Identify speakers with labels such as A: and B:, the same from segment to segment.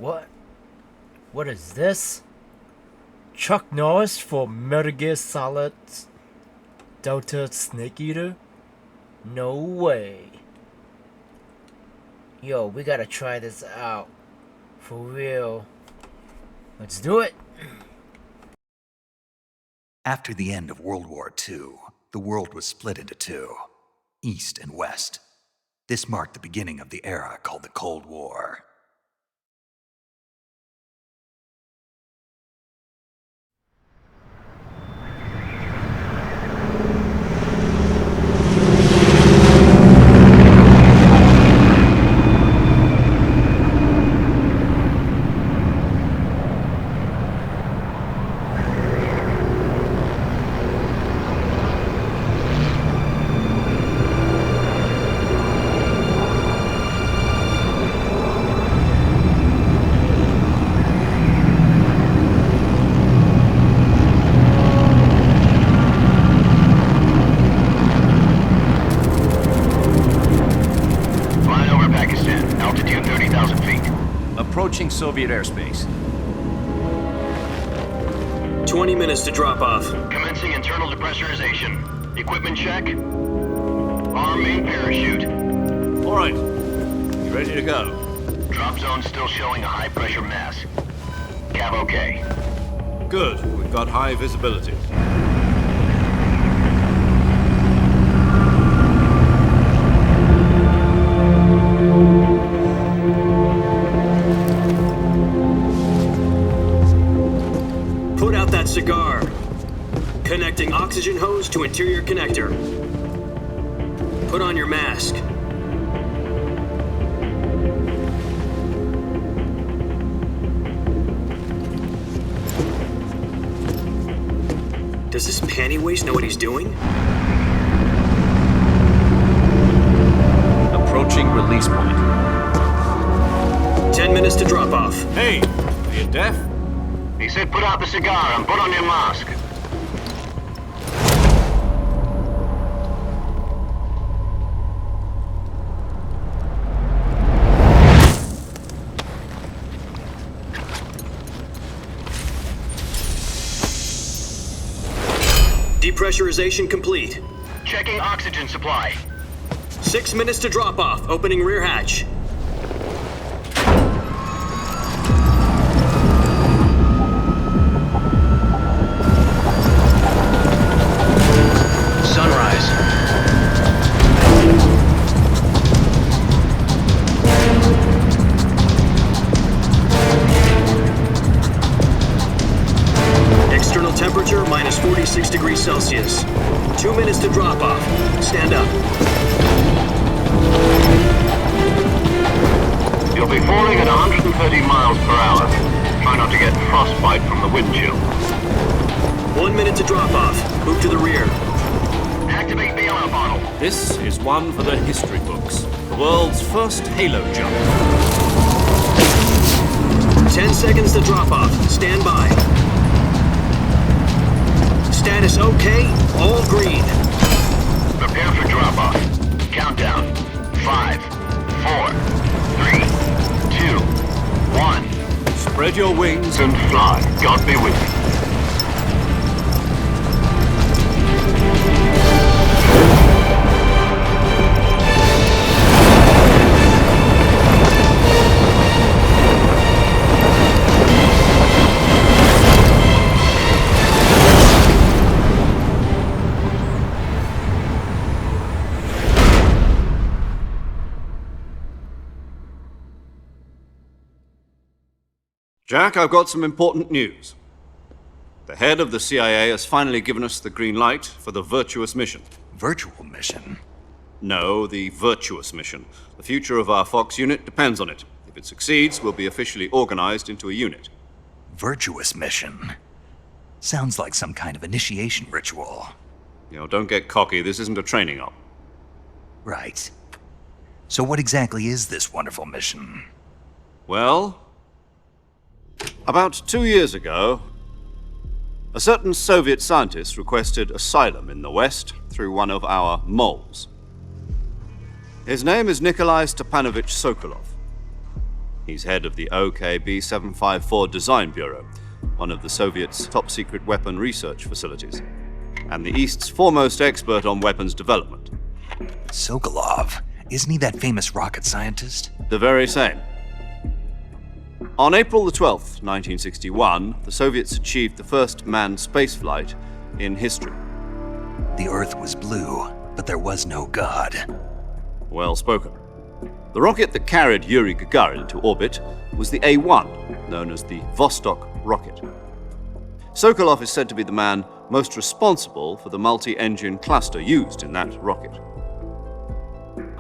A: What? What is this? Chuck Norris for Metal Gear Solid Delta Snake Eater? No way. Yo, we gotta try this out. For real. Let's do it.
B: After the end of World War II, the world was split into two, East and West. This marked the beginning of the era called the Cold War.
C: Approaching Soviet airspace.
D: 20 minutes to drop off.
E: Commencing internal depressurization. Equipment check. Arm main parachute.
C: All right. You ready to go?
E: Drop zone still showing a high pressure mass. Cav okay.
C: Good. We've got high visibility.
D: Put out that cigar. Connecting oxygen hose to interior connector. Put on your mask. Does this panty waste know what he's doing?
C: Approaching release point.
D: 10 minutes to drop off.
C: Hey, are you deaf?
E: He said put out the cigar and put on your mask.
D: Depressurization complete.
E: Checking oxygen supply.
D: 6 minutes to drop off. Opening rear hatch.
E: Sunrise.
D: External temperature minus 46 degrees Celsius. 2 minutes to drop off. Stand up.
E: You'll be falling at 130 miles per hour. Try not to get frostbite from the wind chill.
D: 1 minute to drop off. Move to the rear.
E: Activate bailout bottle.
C: This is one for the history books. The world's first halo jump.
D: 10 seconds to drop off. Stand by. Status okay. All green.
E: Prepare for drop-off. Countdown. 5, 4, 3, 2, 1.
C: Spread your wings
E: And fly. God be with you.
C: Jack, I've got some important news. The head of the CIA has finally given us the green light for the virtuous mission.
B: Virtual mission?
C: No, the virtuous mission. The future of our Fox unit depends on it. If it succeeds, we'll be officially organized into a unit.
B: Virtuous mission? Sounds like some kind of initiation ritual.
C: You know, don't get cocky. This isn't a training op.
B: Right. So what exactly is this wonderful mission?
C: Well, about 2 years ago, a certain Soviet scientist requested asylum in the West through one of our moles. His name is Nikolai Stepanovich Sokolov. He's head of the OKB 754 Design Bureau, one of the Soviets' top-secret weapon research facilities, and the East's foremost expert on weapons development.
B: Sokolov, isn't he that famous rocket scientist?
C: The very same. On April the 12th, 1961, the Soviets achieved the first manned spaceflight in history.
B: The Earth was blue, but there was no God.
C: Well spoken. The rocket that carried Yuri Gagarin into orbit was the A-1, known as the Vostok rocket. Sokolov is said to be the man most responsible for the multi-engine cluster used in that rocket.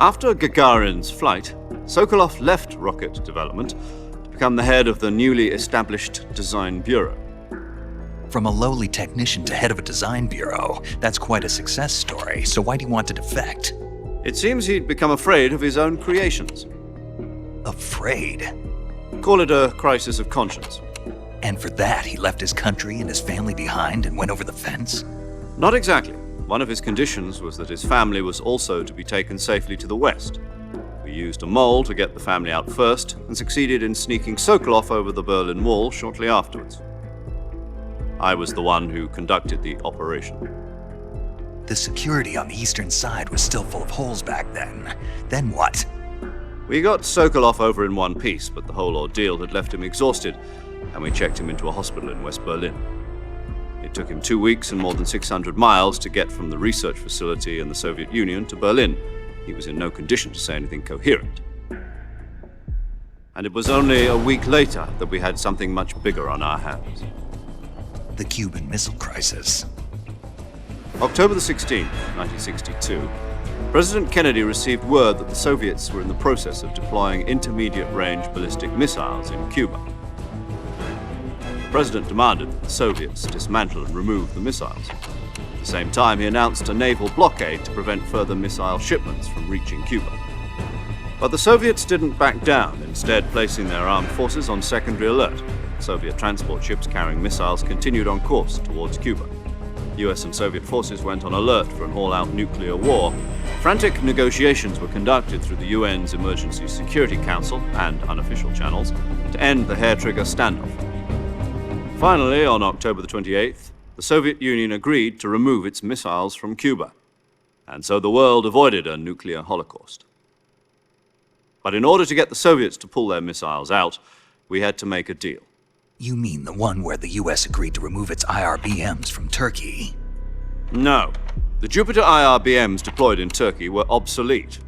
C: After Gagarin's flight, Sokolov left rocket development to become the head of the newly established Design Bureau.
B: From a lowly technician to head of a design bureau, that's quite a success story, so why'd he want to defect?
C: It seems he'd become afraid of his own creations.
B: Afraid?
C: Call it a crisis of conscience.
B: And for that, he left his country and his family behind and went over the fence?
C: Not exactly. One of his conditions was that his family was also to be taken safely to the west. We used a mole to get the family out first and succeeded in sneaking Sokolov over the Berlin Wall shortly afterwards. I was the one who conducted the operation.
B: The security on the eastern side was still full of holes back then. Then what?
C: We got Sokolov over in one piece, but the whole ordeal had left him exhausted, and we checked him into a hospital in West Berlin. It took him 2 weeks and more than 600 miles to get from the research facility in the Soviet Union to Berlin. He was in no condition to say anything coherent. And it was only a week later that we had something much bigger on our hands.
B: The Cuban Missile Crisis.
C: October the 16th, 1962, President Kennedy received word that the Soviets were in the process of deploying intermediate-range ballistic missiles in Cuba. The President demanded that the Soviets dismantle and remove the missiles. At the same time, he announced a naval blockade to prevent further missile shipments from reaching Cuba. But the Soviets didn't back down, instead placing their armed forces on secondary alert. Soviet transport ships carrying missiles continued on course towards Cuba. US and Soviet forces went on alert for an all-out nuclear war. Frantic negotiations were conducted through the UN's Emergency Security Council and unofficial channels to end the hair-trigger standoff. Finally, on October the 28th, the Soviet Union agreed to remove its missiles from Cuba, and so the world avoided a nuclear holocaust. But in order to get the Soviets to pull their missiles out, we had to make a deal.
B: You mean the one where the US agreed to remove its IRBMs from Turkey?
C: No. The Jupiter IRBMs deployed in Turkey were obsolete,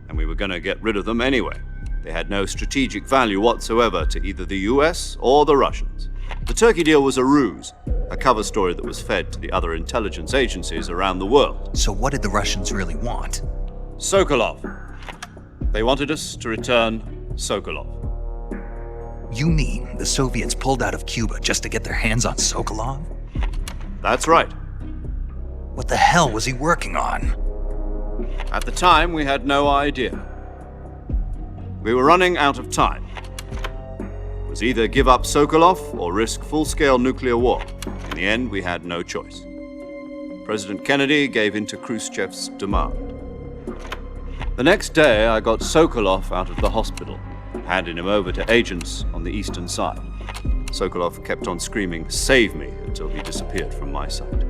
C: and we were going to get rid of them anyway. They had no strategic value whatsoever to either the US or the Russians. The Turkey deal was a ruse, a cover story that was fed to the other intelligence agencies around the world.
B: So what did the Russians really want?
C: Sokolov. They wanted us to return Sokolov.
B: You mean the Soviets pulled out of Cuba just to get their hands on Sokolov?
C: That's right.
B: What the hell was he working on?
C: At the time, we had no idea. We were running out of time. It was either give up Sokolov or risk full-scale nuclear war. In the end, we had no choice. President Kennedy gave in to Khrushchev's demand. The next day, I got Sokolov out of the hospital, handing him over to agents on the eastern side. Sokolov kept on screaming, "Save me," until he disappeared from my sight.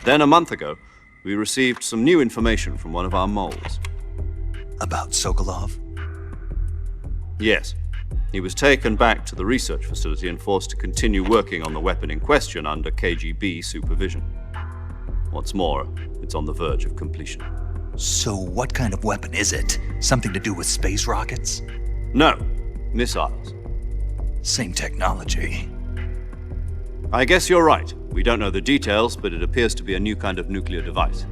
C: Then a month ago, we received some new information from one of our moles.
B: About Sokolov?
C: Yes. He was taken back to the research facility and forced to continue working on the weapon in question under KGB supervision. What's more, it's on the verge of completion.
B: So what kind of weapon is it? Something to do with space rockets?
C: No, missiles.
B: Same technology.
C: I guess you're right. We don't know the details, but it appears to be a new kind of nuclear device.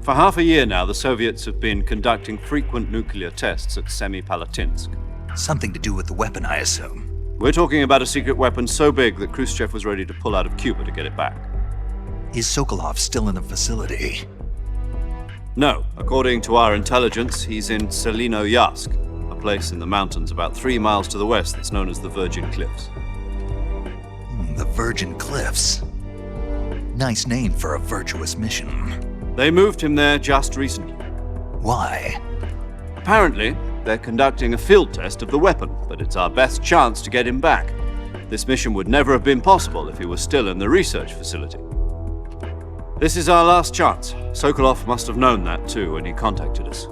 C: For half a year now, the Soviets have been conducting frequent nuclear tests at Semipalatinsk.
B: Something to do with the weapon, I assume.
C: We're talking about a secret weapon so big that Khrushchev was ready to pull out of Cuba to get it back.
B: Is Sokolov still in the facility?
C: No, according to our intelligence, he's in Selinoyarsk, a place in the mountains about 3 miles to the west that's known as the Virgin Cliffs.
B: The Virgin Cliffs. Nice name for a virtuous mission.
C: They moved him there just recently.
B: Why?
C: Apparently, they're conducting a field test of the weapon, but it's our best chance to get him back. This mission would never have been possible if he was still in the research facility. This is our last chance. Sokolov must have known that too when he contacted us.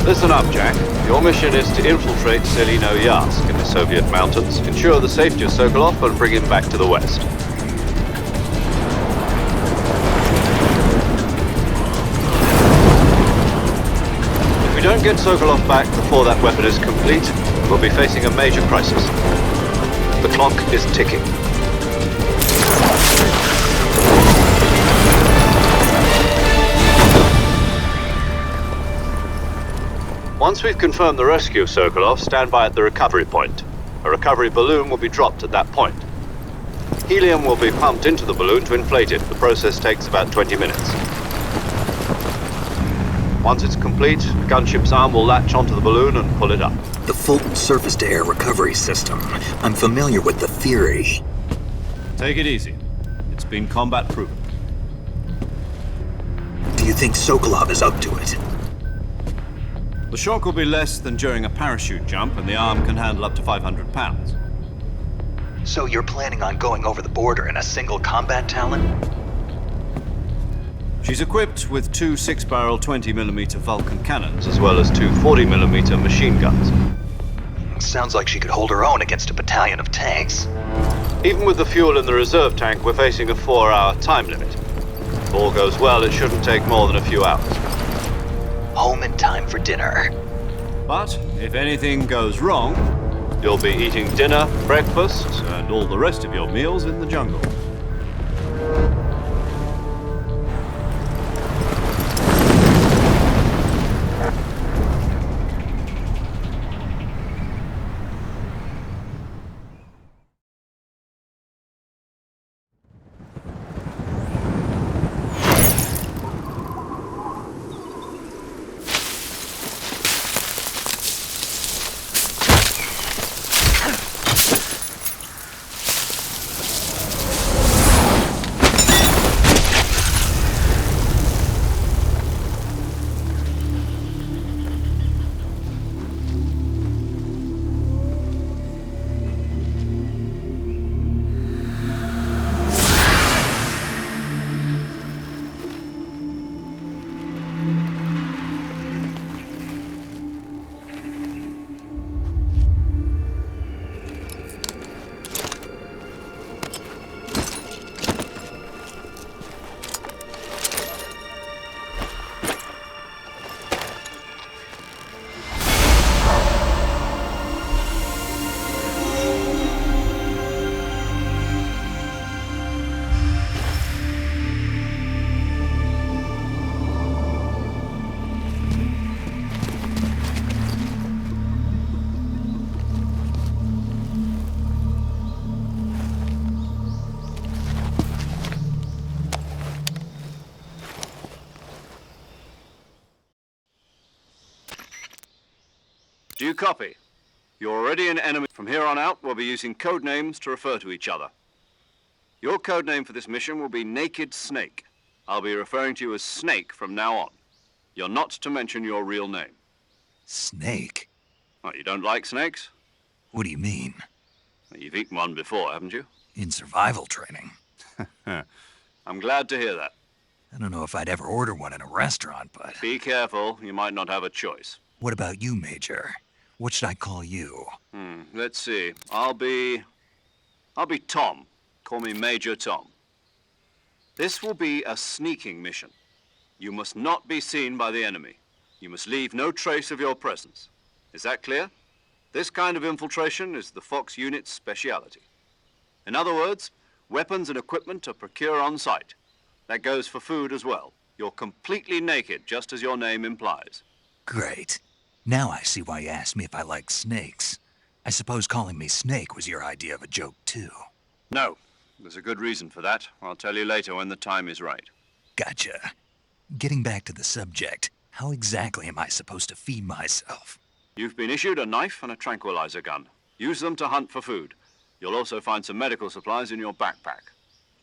C: Listen up, Jack. Your mission is to infiltrate Selino-Yarsk in the Soviet mountains, ensure the safety of Sokolov, and bring him back to the West. If we don't get Sokolov back before that weapon is complete, we'll be facing a major crisis. The clock is ticking. Once we've confirmed the rescue of Sokolov, stand by at the recovery point. A recovery balloon will be dropped at that point. Helium will be pumped into the balloon to inflate it. The process takes about 20 minutes. Once it's complete, the gunship's arm will latch onto the balloon and pull it up.
F: The Fulton surface-to-air recovery system. I'm familiar with the theory.
C: Take it easy. It's been combat-proven.
F: Do you think Sokolov is up to it?
C: The shock will be less than during a parachute jump, and the arm can handle up to 500 pounds.
B: So you're planning on going over the border in a single combat Talon?
C: She's equipped with two 6-barrel 20mm Vulcan cannons, as well as two 40mm machine guns.
B: Sounds like she could hold her own against a battalion of tanks.
C: Even with the fuel in the reserve tank, we're facing a 4-hour time limit. If all goes well, it shouldn't take more than a few hours.
B: Home in time for dinner.
C: But if anything goes wrong, you'll be eating dinner, breakfast, and all the rest of your meals in the jungle. Do you copy? You're already an enemy. From here on out, we'll be using code names to refer to each other. Your code name for this mission will be Naked Snake. I'll be referring to you as Snake from now on. You're not to mention your real name.
B: Snake?
C: What, you don't like snakes?
B: What do you mean?
C: Well, you've eaten one before, haven't you?
B: In survival training.
C: I'm glad to hear that.
B: I don't know if I'd ever order one in a restaurant, but...
C: Be careful, you might not have a choice.
B: What about you, Major? What should I call you?
C: Let's see. I'll be Tom. Call me Major Tom. This will be a sneaking mission. You must not be seen by the enemy. You must leave no trace of your presence. Is that clear? This kind of infiltration is the Fox unit's speciality. In other words, weapons and equipment are procured on site. That goes for food as well. You're completely naked, just as your name implies.
B: Great. Now I see why you asked me if I like snakes. I suppose calling me Snake was your idea of a joke, too.
C: No, there's a good reason for that. I'll tell you later when the time is right.
B: Gotcha. Getting back to the subject, how exactly am I supposed to feed myself?
C: You've been issued a knife and a tranquilizer gun. Use them to hunt for food. You'll also find some medical supplies in your backpack.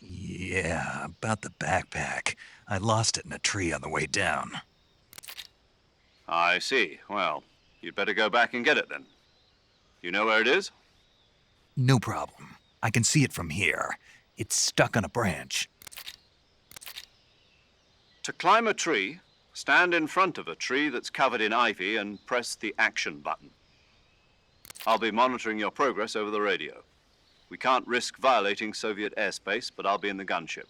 B: Yeah, about the backpack. I lost it in a tree on the way down.
C: I see. Well, you'd better go back and get it then. You know where it is?
B: No problem. I can see it from here. It's stuck on a branch.
C: To climb a tree, stand in front of a tree that's covered in ivy and press the action button. I'll be monitoring your progress over the radio. We can't risk violating Soviet airspace, but I'll be in the gunship.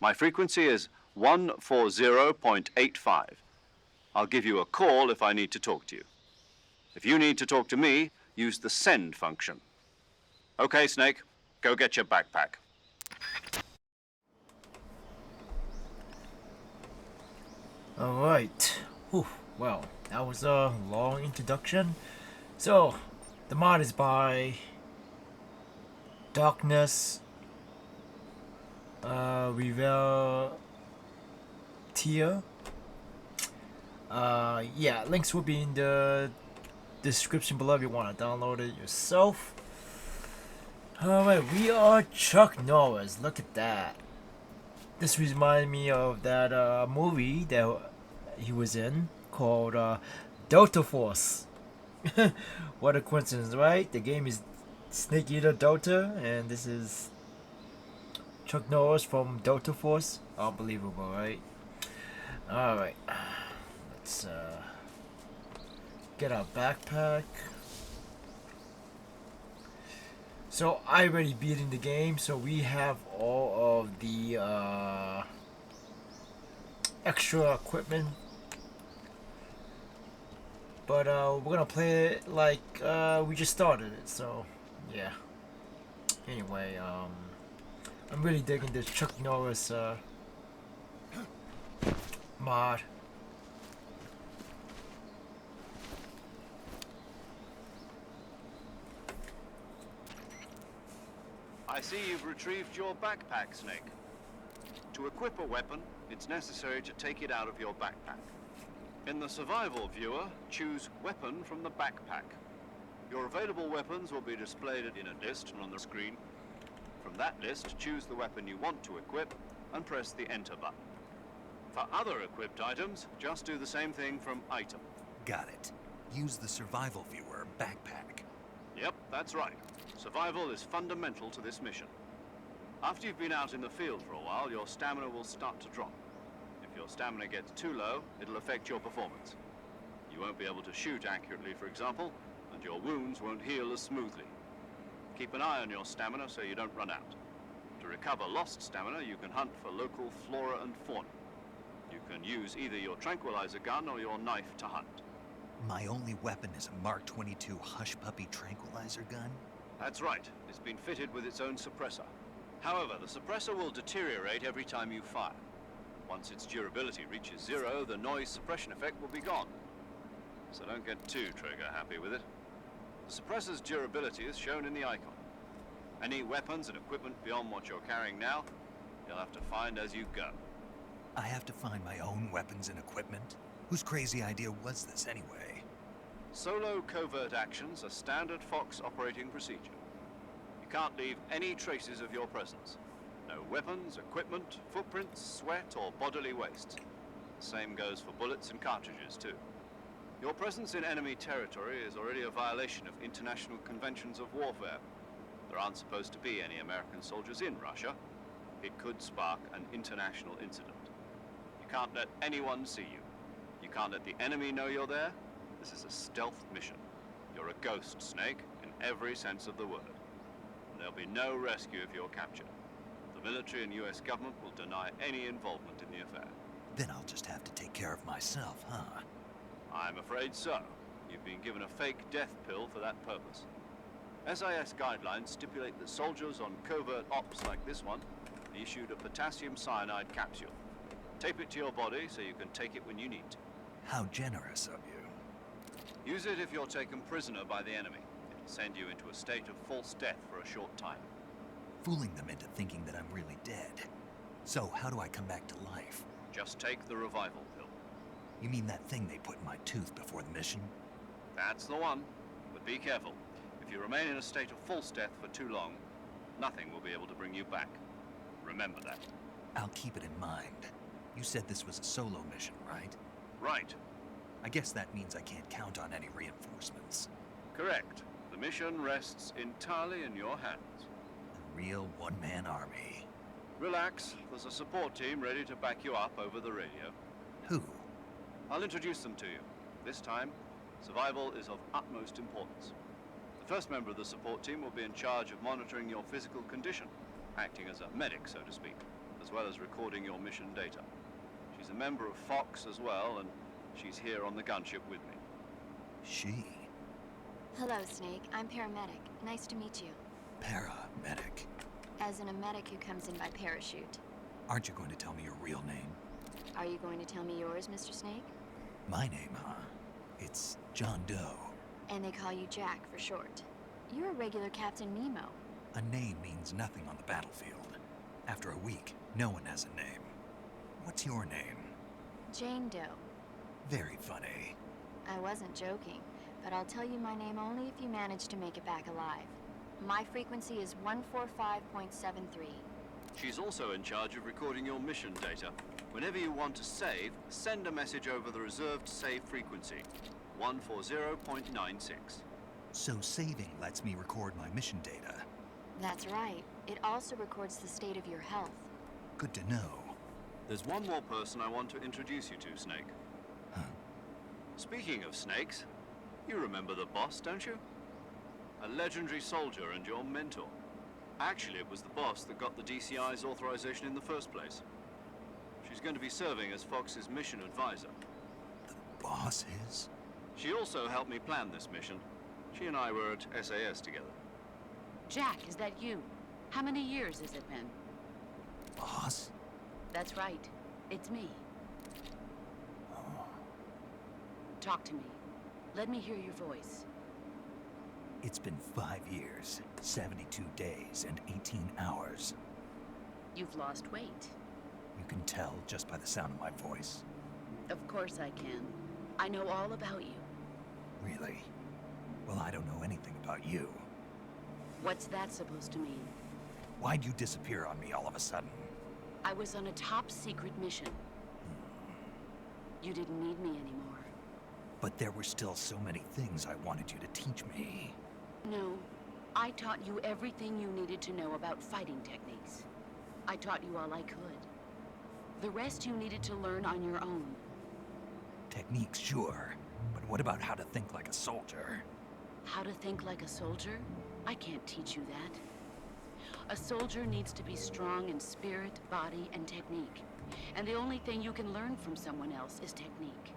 C: My frequency is 140.85. I'll give you a call if I need to talk to you. If you need to talk to me, use the send function. Okay, Snake, go get your backpack.
A: Alright. Well, that was a long introduction. So, the mod is by Darkness Revel Tier. Yeah, links will be in the description below if you want to download it yourself. Alright, we are Chuck Norris. Look at that. This reminded me of that movie that he was in called Delta Force. What a coincidence, right? The game is Snake Eater Delta, and this is Chuck Norris from Delta Force. Unbelievable, right? Alright. Let's get our backpack. So I already beaten the game, so we have all of the extra equipment. But we're gonna play it like we just started it, so yeah. Anyway, I'm really digging this Chuck Norris mod.
C: I see you've retrieved your backpack, Snake. To equip a weapon, it's necessary to take it out of your backpack. In the survival viewer, choose Weapon from the backpack. Your available weapons will be displayed in a list on the screen. From that list, choose the weapon you want to equip and press the Enter button. For other equipped items, just do the same thing from Item.
B: Got it. Use the survival viewer backpack.
C: Yep, that's right. Survival is fundamental to this mission. After you've been out in the field for a while, your stamina will start to drop. If your stamina gets too low, it'll affect your performance. You won't be able to shoot accurately, for example, and your wounds won't heal as smoothly. Keep an eye on your stamina so you don't run out. To recover lost stamina, you can hunt for local flora and fauna. You can use either your tranquilizer gun or your knife to hunt.
B: My only weapon is a Mark 22 Hush Puppy tranquilizer gun?
C: That's right. It's been fitted with its own suppressor. However, the suppressor will deteriorate every time you fire. Once its durability reaches 0, the noise suppression effect will be gone. So don't get too trigger-happy with it. The suppressor's durability is shown in the icon. Any weapons and equipment beyond what you're carrying now, you'll have to find as you go.
B: I have to find my own weapons and equipment? Whose crazy idea was this anyway?
C: Solo covert actions are standard Fox operating procedure. You can't leave any traces of your presence. No weapons, equipment, footprints, sweat, or bodily wastes. The same goes for bullets and cartridges, too. Your presence in enemy territory is already a violation of international conventions of warfare. There aren't supposed to be any American soldiers in Russia. It could spark an international incident. You can't let anyone see you. You can't let the enemy know you're there. This is a stealth mission. You're a ghost, Snake, in every sense of the word. And there'll be no rescue if you're captured. The military and US government will deny any involvement in the affair.
B: Then I'll just have to take care of myself, huh?
C: I'm afraid so. You've been given a fake death pill for that purpose. SIS guidelines stipulate that soldiers on covert ops like this one be issued a potassium cyanide capsule. Tape it to your body so you can take it when you need to.
B: How generous of you.
C: Use it if you're taken prisoner by the enemy. It'll send you into a state of false death for a short time.
B: Fooling them into thinking that I'm really dead. So, how do I come back to life?
C: Just take the revival pill.
B: You mean that thing they put in my tooth before the mission?
C: That's the one. But be careful. If you remain in a state of false death for too long, nothing will be able to bring you back. Remember that.
B: I'll keep it in mind. You said this was a solo mission, right?
C: Right.
B: I guess that means I can't count on any reinforcements.
C: Correct. The mission rests entirely in your hands.
B: A real one-man army.
C: Relax. There's a support team ready to back you up over the radio.
B: Who?
C: I'll introduce them to you. This time, survival is of utmost importance. The first member of the support team will be in charge of monitoring your physical condition, acting as a medic, so to speak, as well as recording your mission data. She's a member of Fox as well, and she's here on the gunship with me.
B: She?
G: Hello, Snake. I'm paramedic. Nice to meet you.
B: Paramedic.
G: As in a medic who comes in by parachute.
B: Aren't you going to tell me your real name?
G: Are you going to tell me yours, Mr. Snake?
B: My name, huh? It's John Doe.
G: And they call you Jack for short. You're a regular Captain Nemo.
B: A name means nothing on the battlefield. After a week, no one has a name. What's your name?
G: Jane Doe.
B: Very funny.
G: I wasn't joking, but I'll tell you my name only if you manage to make it back alive. My frequency is 145.73.
C: She's also in charge of recording your mission data. Whenever you want to save, send a message over the reserved save frequency, 140.96.
B: So saving lets me record my mission data.
G: That's right. It also records the state of your health.
B: Good to know.
C: There's one more person I want to introduce you to, Snake.
B: Huh?
C: Speaking of snakes, you remember the boss, don't you? A legendary soldier and your mentor. Actually, it was the boss that got the DCI's authorization in the first place. She's going to be serving as Fox's mission advisor.
B: The boss is?
C: She also helped me plan this mission. She and I were at SAS together.
H: Jack, is that you? How many years has it been?
B: Boss?
H: That's right. It's me. Talk to me. Let me hear your voice.
B: It's been 5 years, 72 days, and 18 hours.
H: You've lost weight.
B: You can tell just by the sound of my voice.
H: Of course I can. I know all about you.
B: Really? Well, I don't know anything about you.
H: What's that supposed to mean?
B: Why'd you disappear on me all of a sudden?
H: I was on a top secret mission. You didn't need me anymore.
B: But there were still so many things I wanted you to teach me.
H: No, I taught you everything you needed to know about fighting techniques. I taught you all I could. The rest you needed to learn on your own.
B: Techniques, sure. But what about how to think like a soldier?
H: How to think like a soldier? I can't teach you that. A soldier needs to be strong in spirit, body, and technique. And the only thing you can learn from someone else is technique.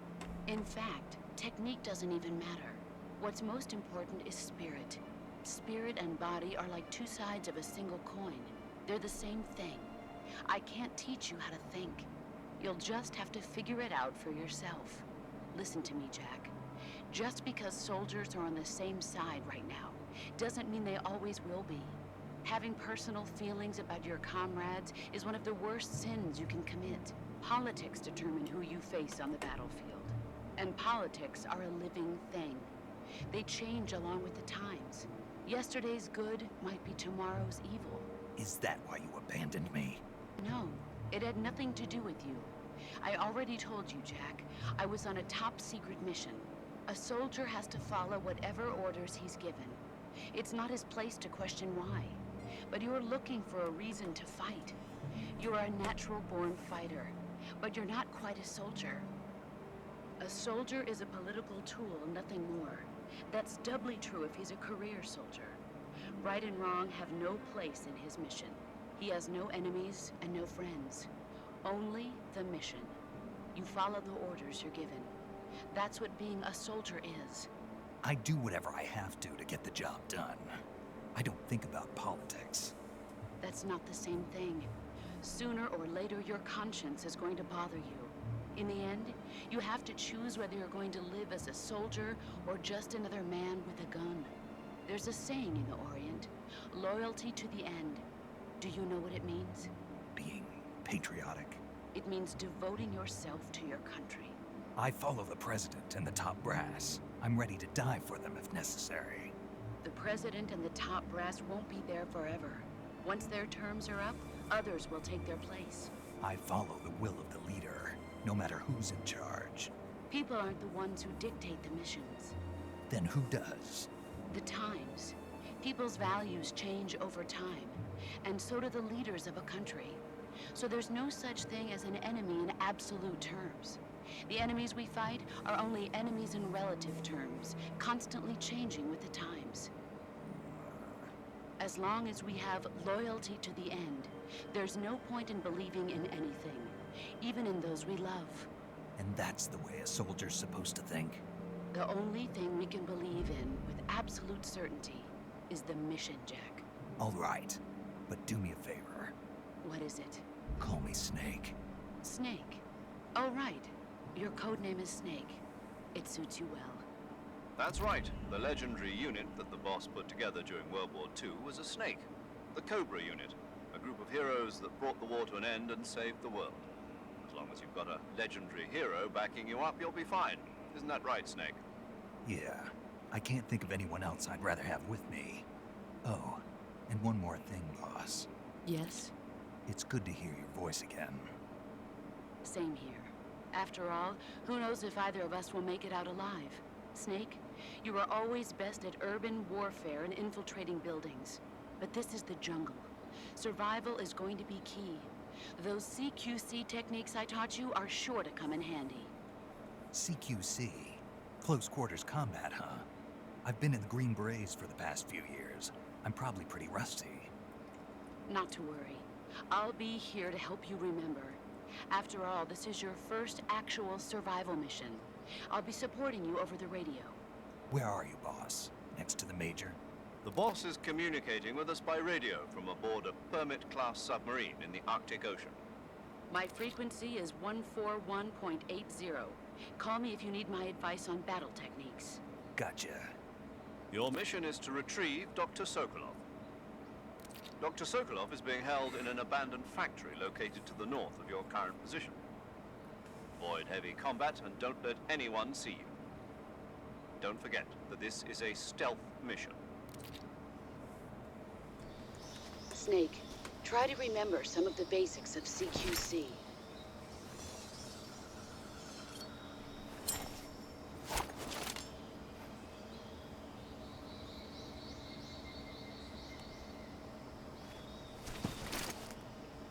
H: In fact, technique doesn't even matter. What's most important is spirit. Spirit and body are like two sides of a single coin. They're the same thing. I can't teach you how to think. You'll just have to figure it out for yourself. Listen to me, Jack. Just because soldiers are on the same side right now doesn't mean they always will be. Having personal feelings about your comrades is one of the worst sins you can commit. Politics determine who you face on the battlefield. And politics are a living thing. They change along with the times. Yesterday's good might be tomorrow's evil.
B: Is that why you abandoned me?
H: No, it had nothing to do with you. I already told you, Jack. I was on a top secret mission. A soldier has to follow whatever orders he's given. It's not his place to question why. But you're looking for a reason to fight. You're a natural-born fighter, but you're not quite a soldier. A soldier is a political tool, nothing more. That's doubly true if he's a career soldier. Right and wrong have no place in his mission. He has no enemies and no friends. Only the mission. You follow the orders you're given. That's what being a soldier is.
B: I do whatever I have to get the job done. I don't think about politics.
H: That's not the same thing. Sooner or later, your conscience is going to bother you. In the end, you have to choose whether you're going to live as a soldier or just another man with a gun. There's a saying in the Orient, loyalty to the end. Do you know what it means?
B: Being patriotic.
H: It means devoting yourself to your country.
B: I follow the president and the top brass. I'm ready to die for them if necessary.
H: The president and the top brass won't be there forever. Once their terms are up, others will take their place.
B: I follow the will of the leader, no matter who's in charge.
H: People aren't the ones who dictate the missions.
B: Then who does?
H: The times. People's values change over time, and so do the leaders of a country. So there's no such thing as an enemy in absolute terms. The enemies we fight are only enemies in relative terms, constantly changing with the times. As long as we have loyalty to the end, there's no point in believing in anything, even in those we love.
B: And that's the way a soldier's supposed to think?
H: The only thing we can believe in with absolute certainty is the mission, Jack.
B: All right, but do me a favor.
H: What is it?
B: Call me Snake.
H: Snake. Oh, right. Your code name is Snake. It suits you well.
C: That's right. The legendary unit that the boss put together during World War II was a snake. The Cobra unit. A group of heroes that brought the war to an end and saved the world. As long as you've got a legendary hero backing you up, you'll be fine. Isn't that right, Snake?
B: Yeah. I can't think of anyone else I'd rather have with me. Oh, and one more thing, boss.
H: Yes?
B: It's good to hear your voice again.
H: Same here. After all, who knows if either of us will make it out alive? Snake, you were always best at urban warfare and infiltrating buildings. But this is the jungle. Survival is going to be key. Those CQC techniques I taught you are sure to come in handy.
B: CQC? Close quarters combat, huh? I've been in the Green Berets for the past few years. I'm probably pretty rusty.
H: Not to worry. I'll be here to help you remember. After all, this is your first actual survival mission. I'll be supporting you over the radio.
B: Where are you, boss? Next to the Major?
C: The boss is communicating with us by radio from aboard a Permit-class submarine in the Arctic Ocean.
H: My frequency is 141.80. Call me if you need my advice on battle techniques.
B: Gotcha.
C: Your mission is to retrieve Dr. Sokolov. Dr. Sokolov is being held in an abandoned factory located to the north of your current position. Avoid heavy combat and don't let anyone see you. Don't forget that this is a stealth mission.
H: Snake, try to remember some of the basics of CQC.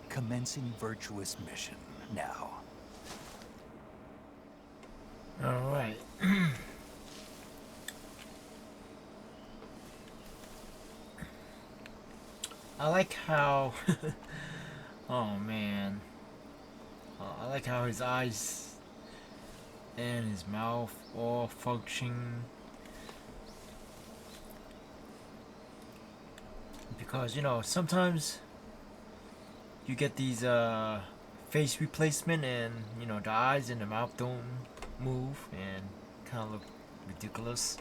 B: Commencing virtuous mission now.
A: All right. I like how oh man, I like how his eyes and his mouth all function, because you know sometimes you get these face replacement and you know the eyes and the mouth don't move and kind of look ridiculous.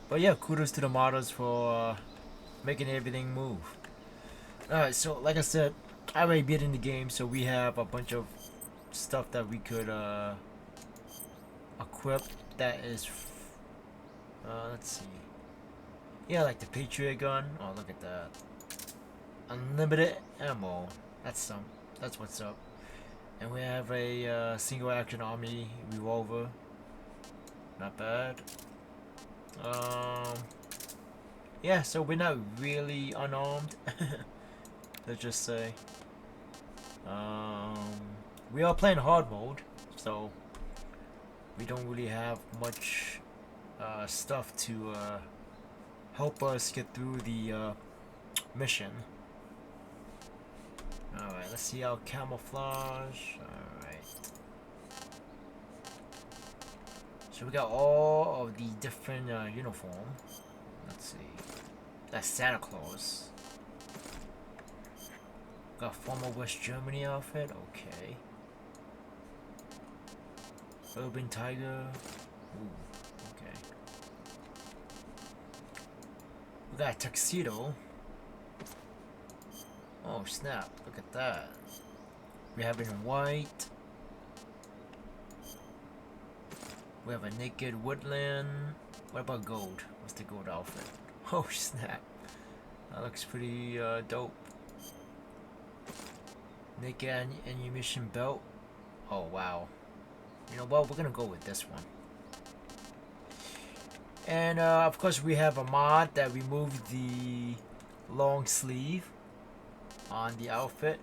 A: But yeah, kudos to the modders for making everything move. Alright, so like I said, I already beat in the game, so we have a bunch of stuff that we could equip that is let's see. Yeah, like the Patriot gun. Oh, look at that. Unlimited ammo. That's what's up. And we have a single action army revolver. Not bad. Yeah, so we're not really unarmed. Let's just say. We are playing hard mode, so we don't really have much stuff to help us get through the mission. Alright, let's see our camouflage. Alright. So we got all of the different uniform. Let's see. That's Santa Claus. Got former West Germany outfit. Okay. Urban Tiger. Ooh, okay. We got a tuxedo. Oh snap, look at that. We have it in white. We have a naked woodland. What about gold? What's the gold outfit? Oh snap. That looks pretty dope. Naked ammunition belt. Oh wow. You know what? We're gonna go with this one. And of course we have a mod that removed the long sleeve on the outfit.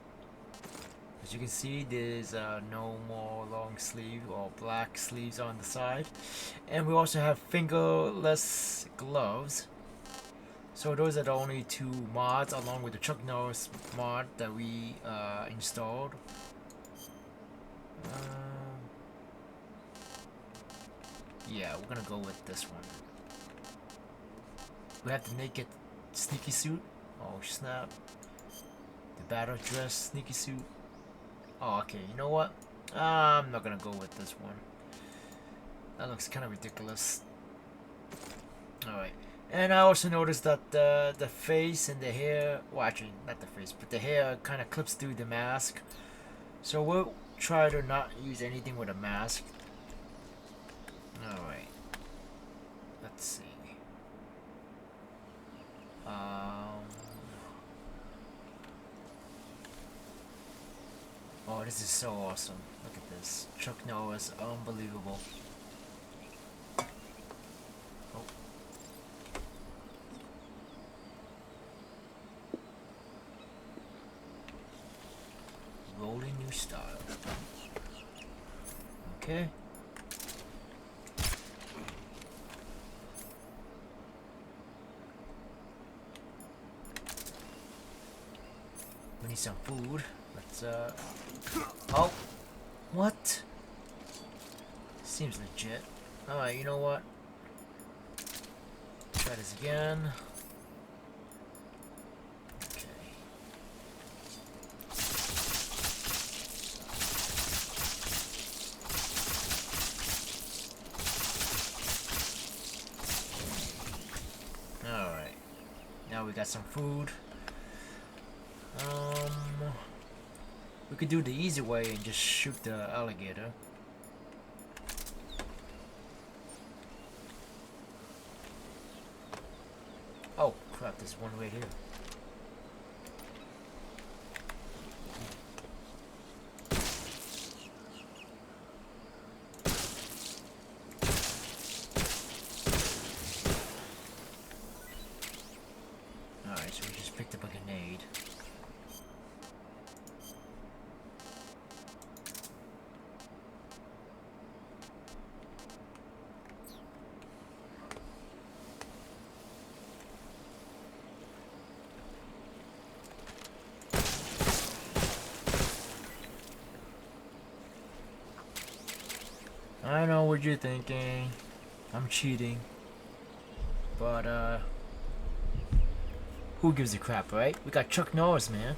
A: As you can see, there's no more long sleeve or black sleeves on the side. And we also have fingerless gloves. So those are the only two mods, along with the Chuck Norris mod that we installed. Yeah, we're gonna go with this one. We have the naked sneaky suit. Oh snap. The battle dress sneaky suit. Oh, okay, you know what? I'm not gonna go with this one. That looks kind of ridiculous. Alright. And I also noticed that the face and the hair, well actually not the face, but the hair kind of clips through the mask. So we'll try to not use anything with a mask. Alright. Let's see. Oh, this is so awesome. Look at this. Chuck Norris, unbelievable. Oh. Rolling new style. Okay. We need some food. Let's oh, what? Seems legit. Alright, you know what? Try this again. Okay. Alright. Now we got some food. We could do the easy way and just shoot the alligator. Oh crap, there's one right here. Alright, so we just picked up a grenade. I know what you're thinking. I'm cheating. But, who gives a crap, right? We got Chuck Norris, man.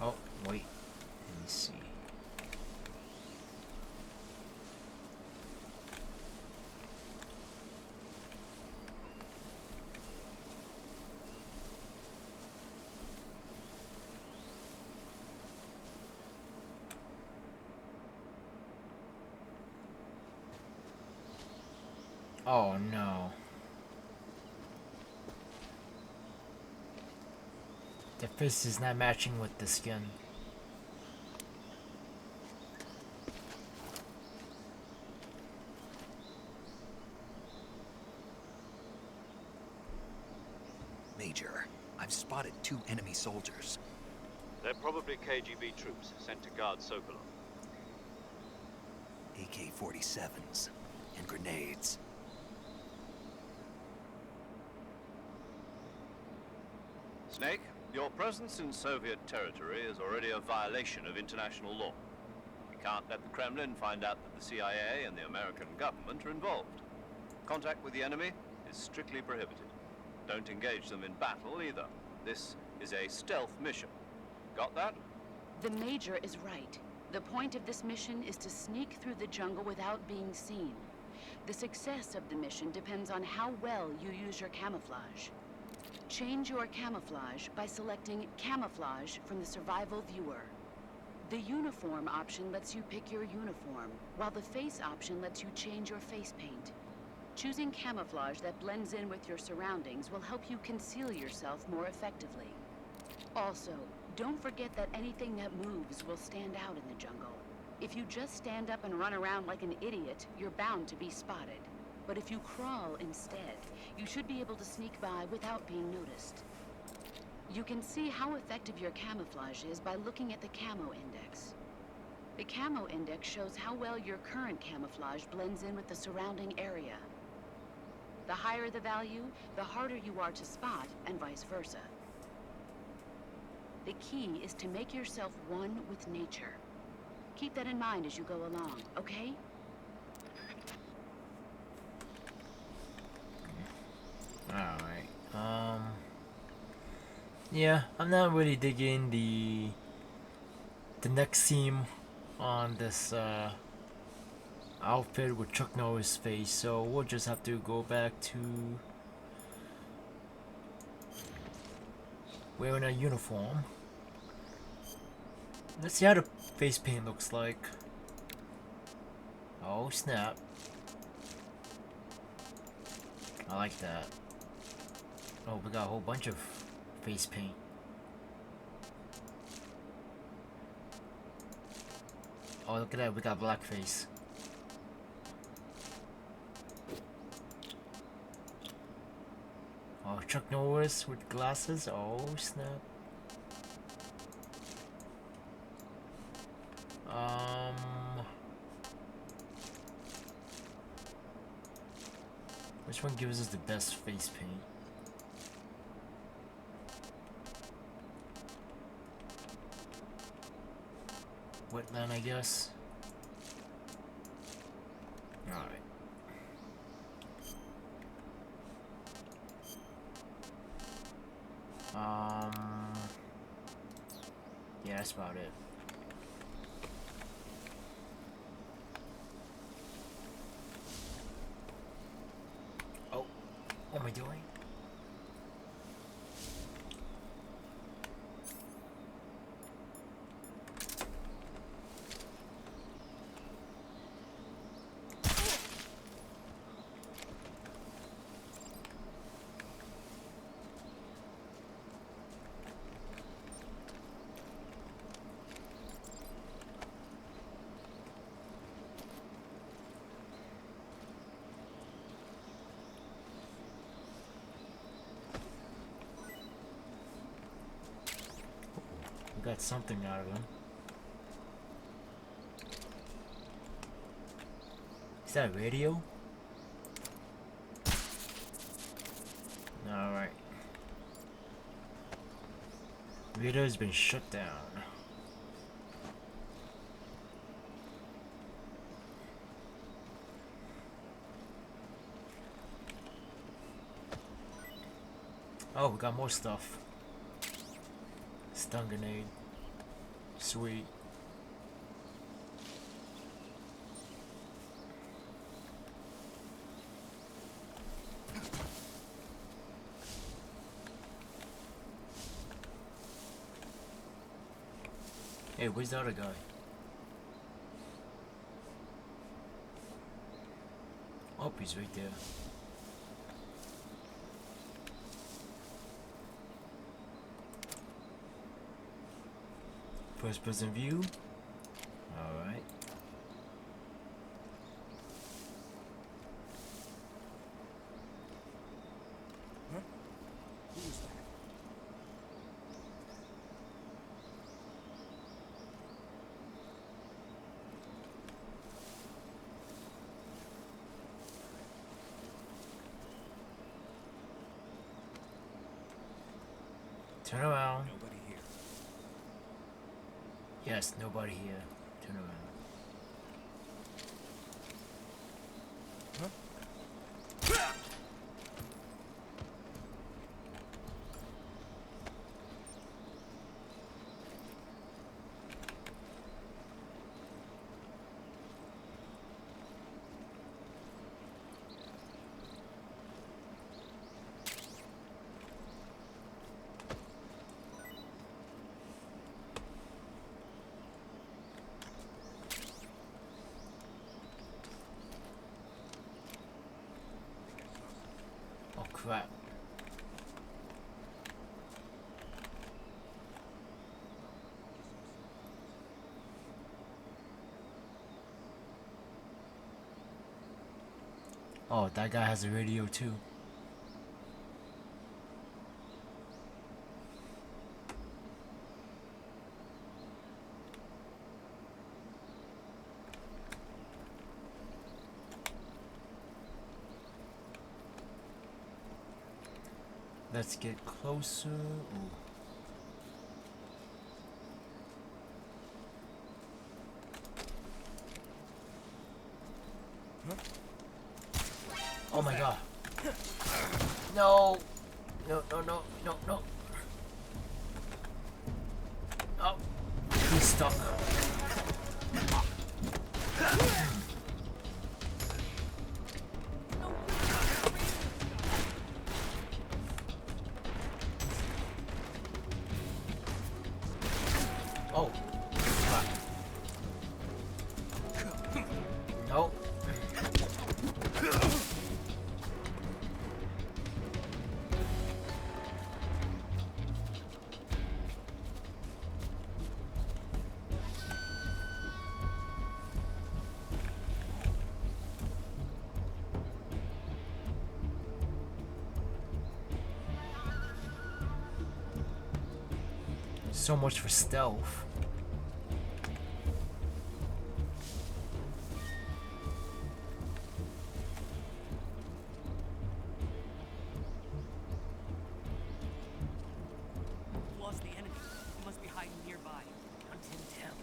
A: Oh, wait. Let me see. Oh no. The face is not matching with the skin.
B: Major, I've spotted 2 enemy soldiers.
C: They're probably KGB troops sent to guard Sokolov.
B: AK-47s and grenades.
C: Snake, your presence in Soviet territory is already a violation of international law. We can't let the Kremlin find out that the CIA and the American government are involved. Contact with the enemy is strictly prohibited. Don't engage them in battle either. This is a stealth mission. Got that?
H: The Major is right. The point of this mission is to sneak through the jungle without being seen. The success of the mission depends on how well you use your camouflage. Change your camouflage by selecting Camouflage from the Survival Viewer. The Uniform option lets you pick your uniform, while the Face option lets you change your face paint. Choosing camouflage that blends in with your surroundings will help you conceal yourself more effectively. Also, don't forget that anything that moves will stand out in the jungle. If you just stand up and run around like an idiot, you're bound to be spotted. But if you crawl instead, you should be able to sneak by without being noticed. You can see how effective your camouflage is by looking at the Camo Index. The Camo Index shows how well your current camouflage blends in with the surrounding area. The higher the value, the harder you are to spot, and vice versa. The key is to make yourself one with nature. Keep that in mind as you go along, okay?
A: Alright, yeah, I'm not really digging the next theme on this outfit with Chuck Norris face, so we'll just have to go back to wearing a uniform. Let's see how the face paint looks like. Oh snap. I like that. Oh, we got a whole bunch of face paint. Oh, look at that, we got blackface. Oh, Chuck Norris with glasses. Oh snap. Which one gives us the best face paint? Wetland, I guess. Alright. Yeah, that's about it. Oh, what am I doing? Got something out of him. Is that a radio? Alright. Radio has been shut down. Oh, we got more stuff. Stun grenade. Sweet. Hey, where's the other guy? Oh, he's right there. First person view. Alright.
I: Huh? Who is that?
A: Turn around.
I: Nobody here.
A: Yes, nobody here. Turn around. Oh crap. Oh, that guy has a radio too. Let's get closer. Ooh. Oh my god. No. No, no, no, no, no. Oh. He's stuck. Oh. Crap. No. So much for stealth.
J: Lost the enemy. He must be hiding nearby. Hunt him down.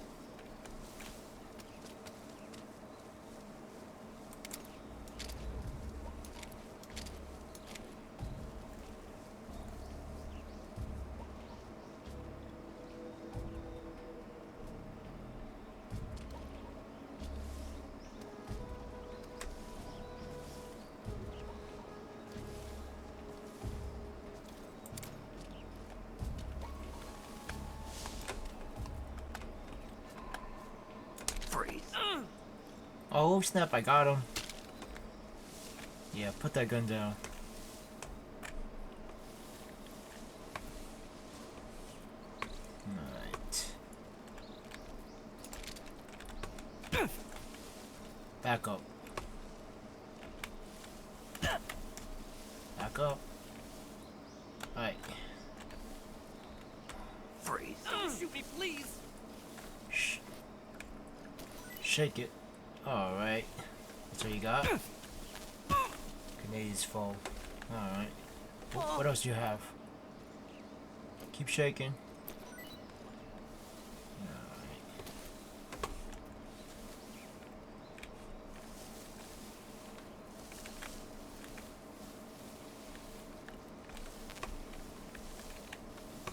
A: Oh snap, I got him. Yeah, put that gun down. Alright. Back up. Back up. Alright.
J: Freeze. Don't shoot me, please.
A: Shh. Shake it. Alright. That's what you got? Grenades full. Alright. What else do you have? Keep shaking.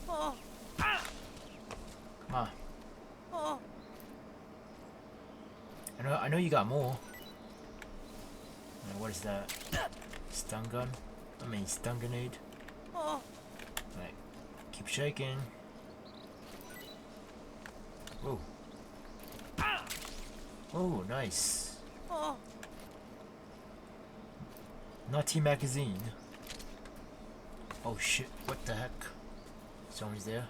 J: Oh.
A: Come on. I know you got more. What is that? Stun gun? I mean stun grenade. Right. Keep shaking. Whoa. Oh, nice. Naughty magazine. Oh shit, what the heck? Someone's there.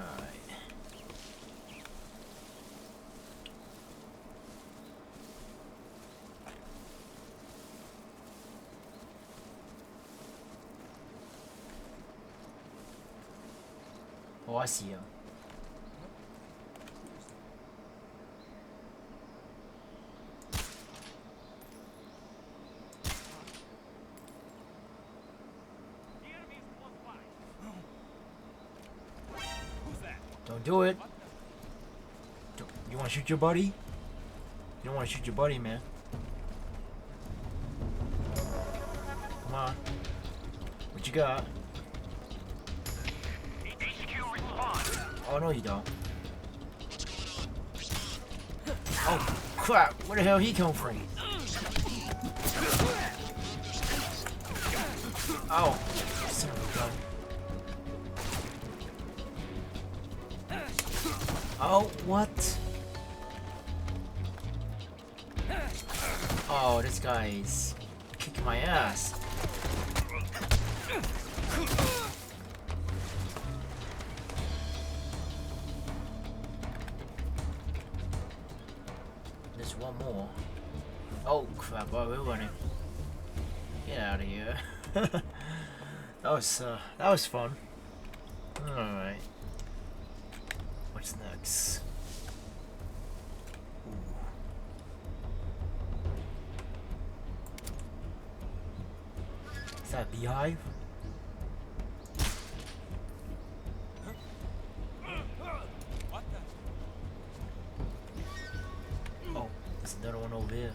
A: Alright. Oh, I see him. Don't do it. You want to shoot your buddy? You don't want to shoot your buddy, man. Come on. What you got? Oh, no, you don't. Oh, crap. Where the hell he come from? Oh, son of a gun. Oh, what? Oh, this guy's kicking my ass. There's one more. Oh crap! Oh, we're running. Get out of here. that was fun. All right. What's next? Ooh. Is that a beehive? Oh, there's another one over here.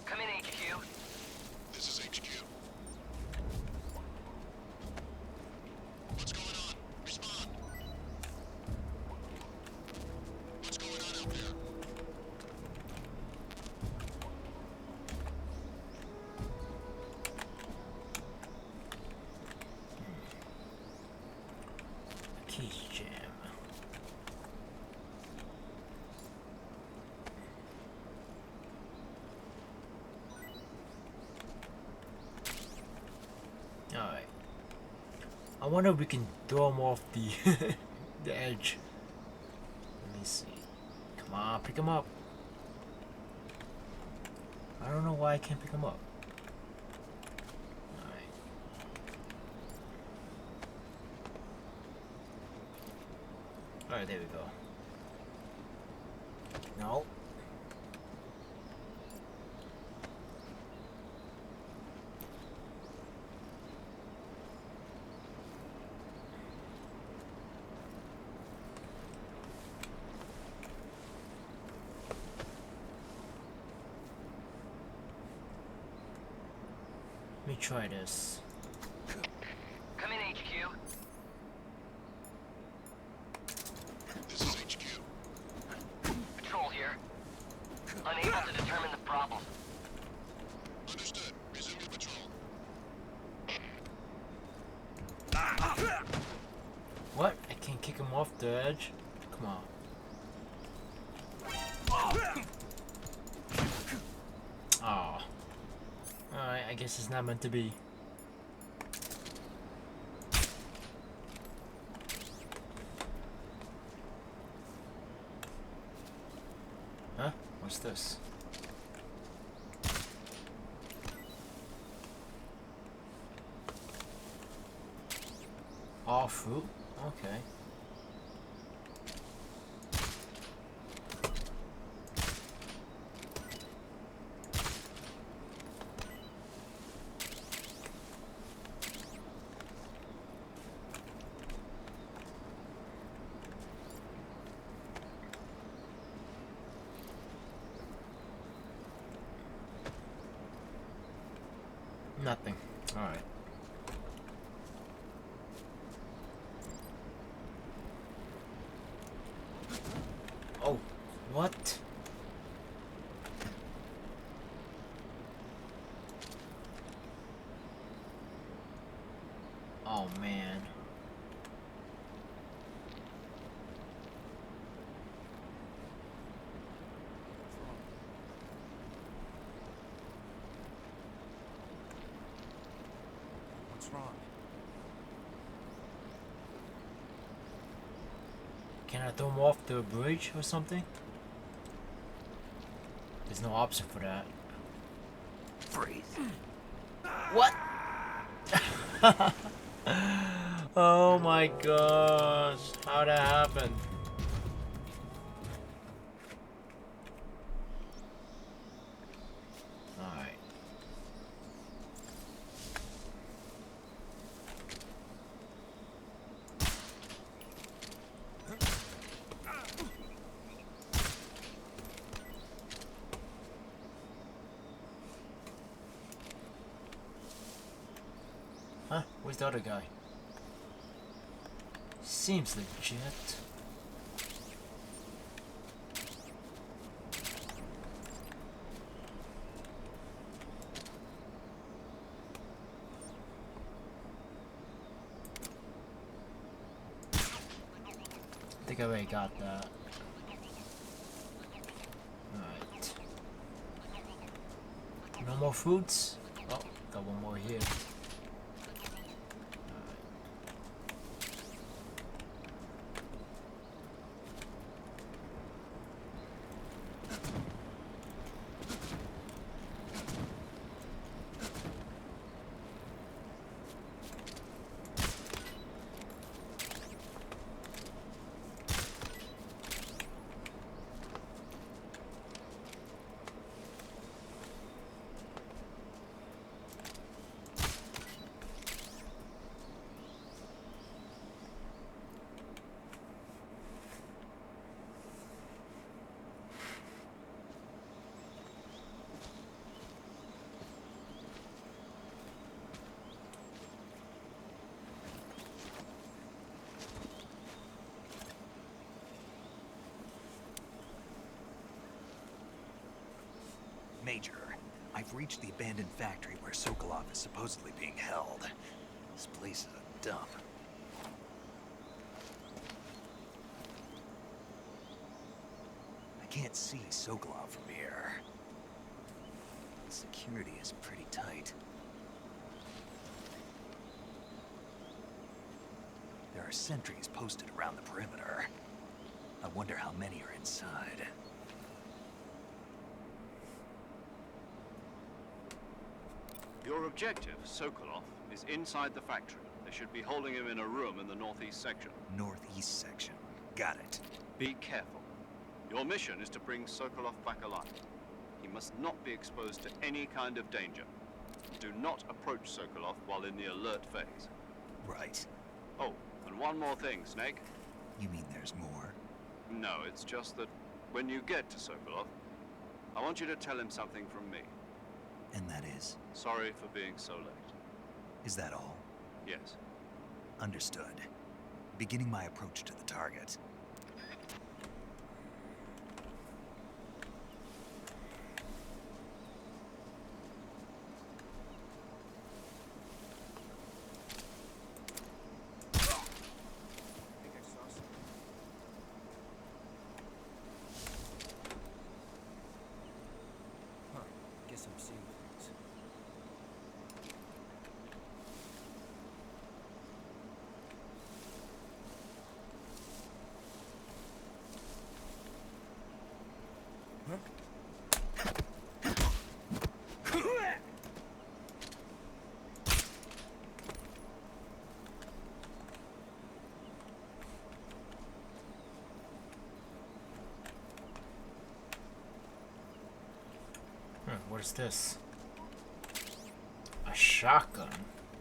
K: Come in, HQ.
E: This is HQ. What's going on? Respond. What's going on out there?
A: Keys jam. Alright. I wonder if we can throw him off the the edge. Let me see. Come on, pick him up. I don't know why I can't pick him up. Alright. Alright, there we go. No. Let me try this.
K: Come in, HQ.
E: This is HQ.
K: Patrol here. Unable to determine the problem.
E: Understood. Resume your patrol.
A: What? I can't kick him off the edge? Come on. Oh. Alright, I guess it's not meant to be. Huh? What's this? All fruit? Okay. Nothing. Alright. Oh, what? Oh man.
I: What's wrong?
A: Can I throw him off the bridge or something? There's no option for that.
F: Freeze.
A: What? Oh my gosh. How'd that happen? Alright. Huh? Where's the other guy? Seems legit. I think I already got that. Alright. No more fruits? Oh, got one more here.
B: Major, I've reached the abandoned factory where Sokolov is supposedly being held. This place is a dump. I can't see Sokolov from here. Security is pretty tight. There are sentries posted around the perimeter. I wonder how many are inside.
C: Your objective, Sokolov, is inside the factory. They should be holding him in a room in the northeast section.
B: Northeast section. Got it.
C: Be careful. Your mission is to bring Sokolov back alive. He must not be exposed to any kind of danger. Do not approach Sokolov while in the alert phase.
B: Right.
C: Oh, and one more thing, Snake.
B: You mean there's more?
C: No, it's just that when you get to Sokolov, I want you to tell him something from me.
B: And that is?
C: Sorry for being so late.
B: Is that all?
C: Yes.
B: Understood. Beginning my approach to the target.
I: Guess I'm seeing things.
A: What is this? A shotgun.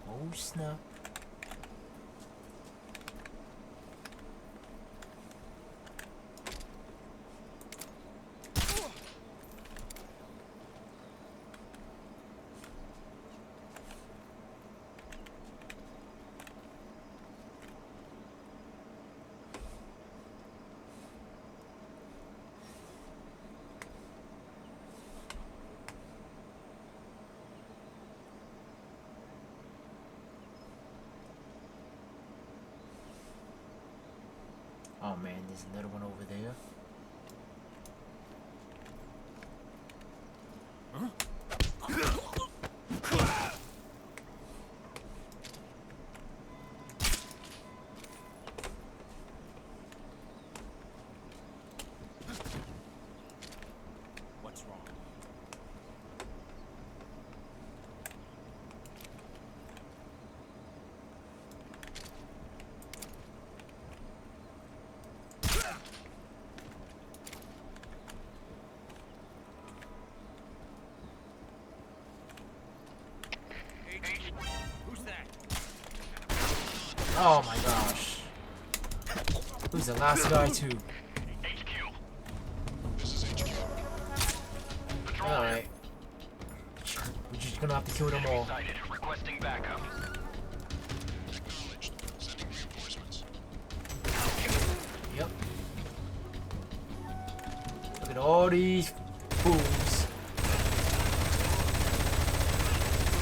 A: Oh snap. Oh man, there's another one over there.
I: What's wrong?
A: Oh my gosh. Who's the last guy too? Alright. We're just gonna have to kill them all.
K: Requesting backup.
A: Yep. Look at all these fools.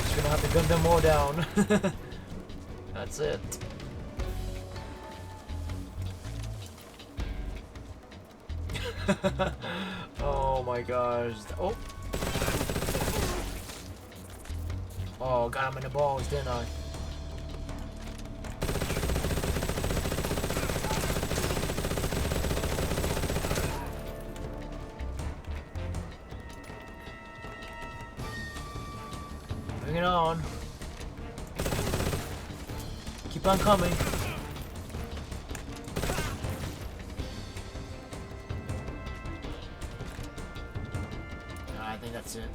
A: Just gonna have to gun them all down. That's it. Oh my gosh. Oh. Oh, got him in the balls, didn't I? Bring it on. Keep on coming. I think that's it.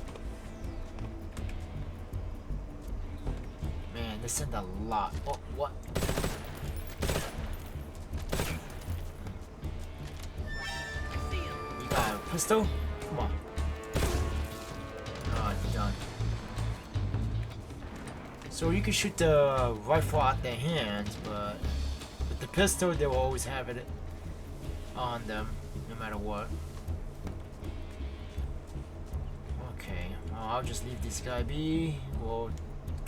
A: Man, they send a lot. Oh, what? You got a pistol? Come on. Oh, you're done. So you can shoot the rifle out their hands, but with the pistol, they will always have it on them, no matter what. Okay, well, I'll just leave this guy be. We'll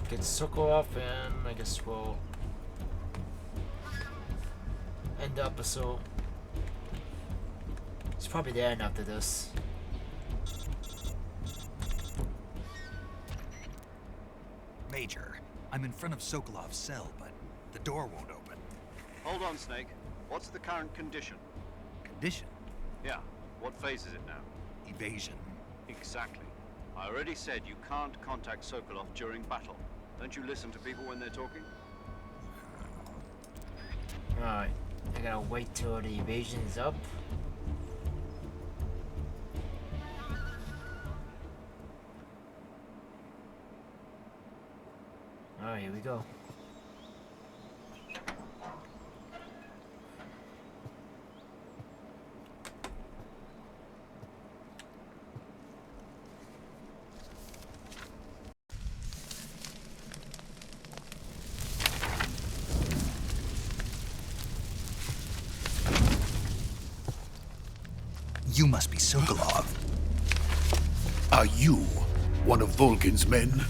A: get Sokolov and I guess we'll end the episode. It's probably the end after this.
B: Major, I'm in front of Sokolov's cell, but the door won't open.
C: Hold on, Snake. What's the current condition?
B: Condition?
C: Yeah. What phase is it now?
B: Evasion.
C: Exactly. I already said you can't contact Sokolov during battle. Don't you listen to people when they're talking?
A: Alright, I gotta wait till the evasion is up. Alright, here we go.
B: You must be Sokolov.
L: Are you one of Volgin's men?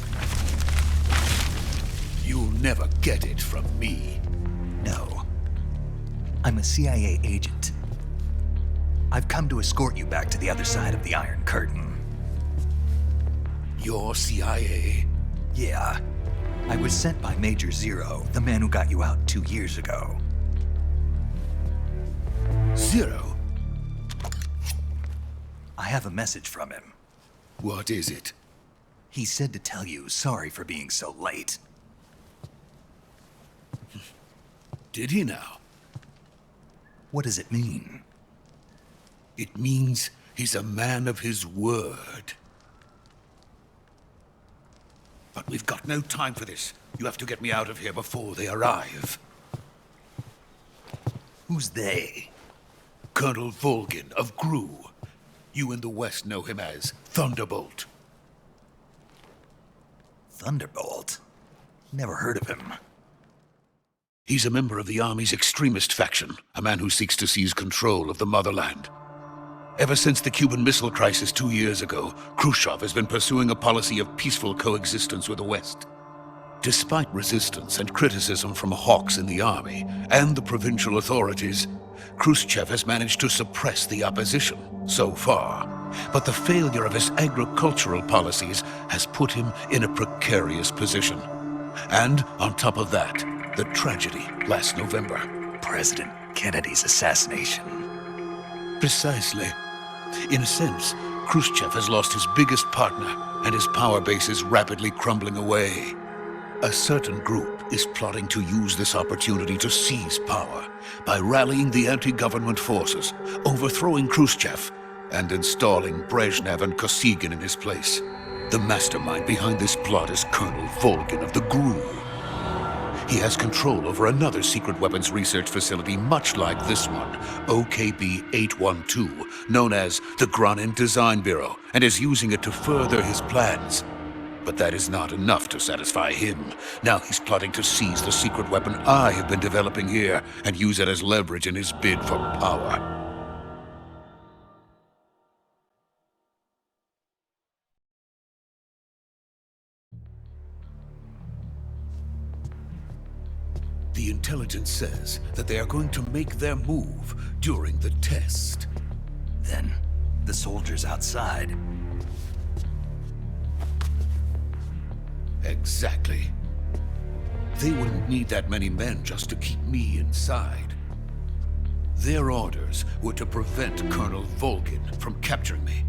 L: You'll never get it from me.
B: No. I'm a CIA agent. I've come to escort you back to the other side of the Iron Curtain.
L: You're CIA?
B: Yeah. I was sent by Major Zero, the man who got you out 2 years ago.
L: Zero?
B: I have a message from him.
L: What is it?
B: He said to tell you sorry for being so late.
L: Did he now?
B: What does it mean?
L: It means he's a man of his word. But we've got no time for this. You have to get me out of here before they arrive.
B: Who's they?
L: Colonel Volgin of GRU. You in the West know him as Thunderbolt.
B: Thunderbolt? Never heard of him.
L: He's a member of the Army's extremist faction, a man who seeks to seize control of the motherland. Ever since the Cuban Missile Crisis 2 years ago, Khrushchev has been pursuing a policy of peaceful coexistence with the West. Despite resistance and criticism from hawks in the army and the provincial authorities, Khrushchev has managed to suppress the opposition so far. But the failure of his agricultural policies has put him in a precarious position. And on top of that, the tragedy last November.
B: President Kennedy's assassination.
L: Precisely. In a sense, Khrushchev has lost his biggest partner, and his power base is rapidly crumbling away. A certain group is plotting to use this opportunity to seize power by rallying the anti-government forces, overthrowing Khrushchev, and installing Brezhnev and Kosygin in his place. The mastermind behind this plot is Colonel Volgin of the GRU. he has control over another secret weapons research facility much like this one, OKB-812, known as the Granin Design Bureau, and is using it to further his plans. But that is not enough to satisfy him. Now he's plotting to seize the secret weapon I have been developing here and use it as leverage in his bid for power. The intelligence says that they are going to make their move during the test.
B: Then, the soldiers outside.
L: Exactly. They wouldn't need that many men just to keep me inside. Their orders were to prevent Colonel Volgin from capturing me.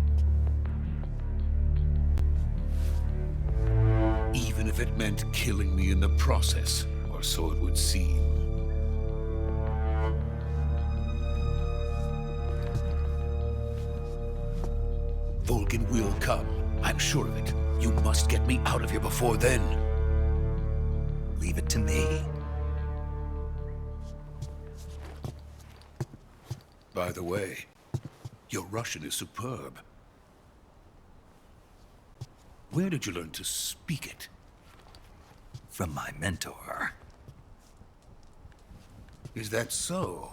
L: Even if it meant killing me in the process, or so it would seem. Volgin will come. I'm sure of it. You must get me out of here before then.
B: Leave it to me.
L: By the way, your Russian is superb. Where did you learn to speak it?
B: From my mentor.
L: Is that so?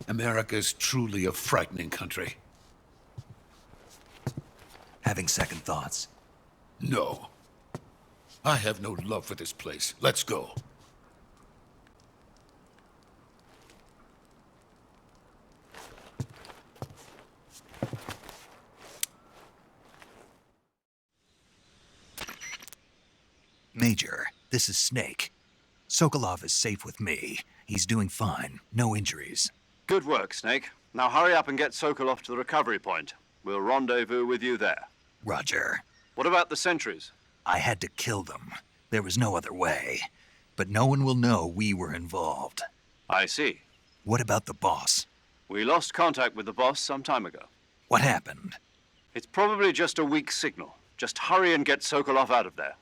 L: America's truly a frightening country.
B: Having second thoughts?
L: No. I have no love for this place. Let's go.
B: Major, this is Snake. Sokolov is safe with me. He's doing fine. No injuries.
C: Good work, Snake. Now hurry up and get Sokolov to the recovery point. We'll rendezvous with you there.
B: Roger.
C: What about the sentries?
B: I had to kill them. There was no other way. But no one will know we were involved.
C: I see.
B: What about the boss?
C: We lost contact with the boss some time ago.
B: What happened?
C: It's probably just a weak signal. Just hurry and get Sokolov out of there.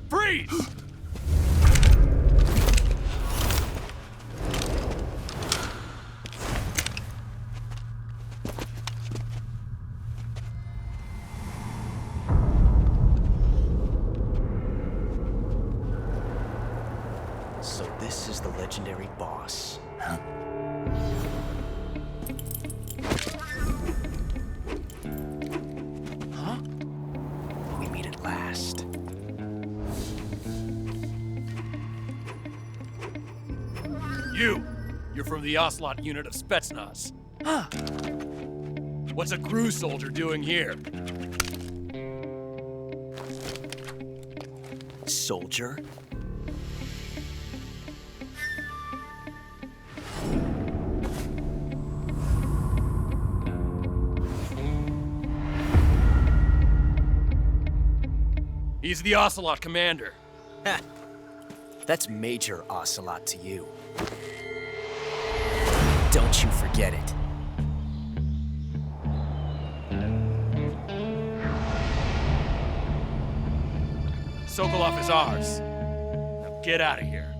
M: Freeze!
I: So this is the legendary boss.
B: Huh?
I: Huh? We meet at last.
M: You're from the Ocelot unit of Spetsnaz.
I: Huh.
M: What's a crew soldier doing here?
I: Soldier?
M: He's the Ocelot commander.
I: Ha! That's Major Ocelot to you. Don't you forget it.
M: Sokolov is ours. Now get out of here.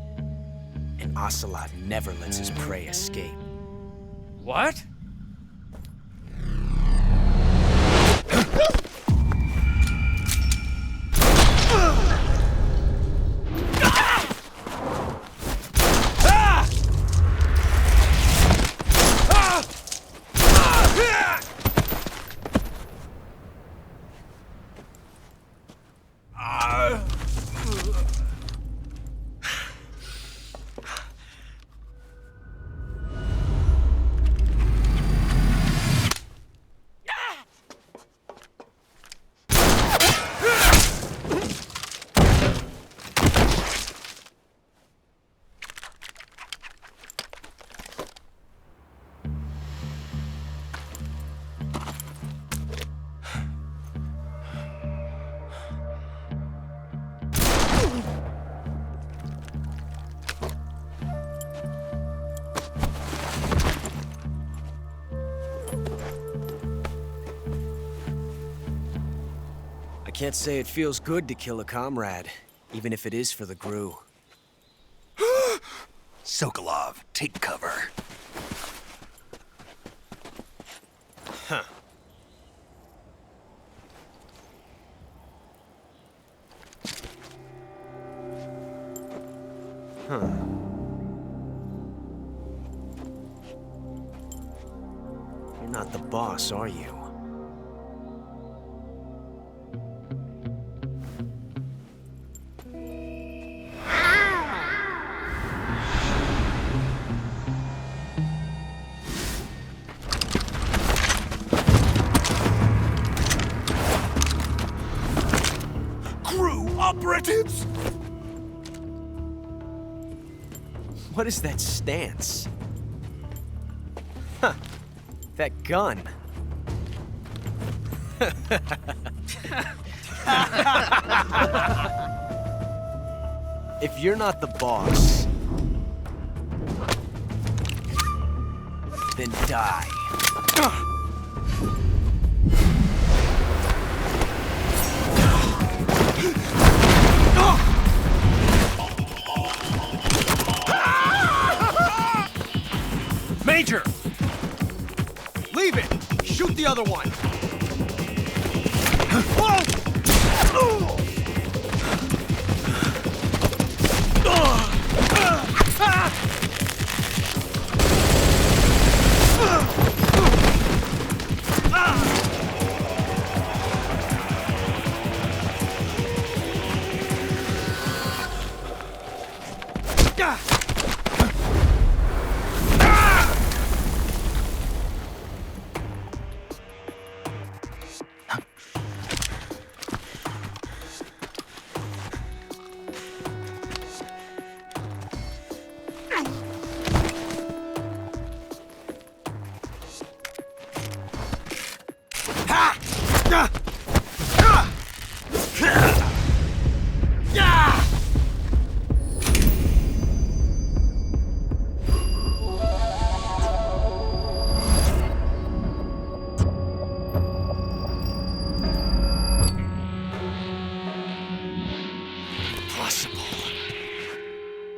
I: And Ocelot never lets his prey escape.
M: What?
I: I can't say it feels good to kill a comrade, even if it is for the GRU.
B: Sokolov, take cover.
I: Huh. Huh. You're not the boss, are you?
B: GRU operatives!
I: What is that stance? Huh. That gun. If you're not the boss, then die.
N: Major! Leave it! Shoot the other one!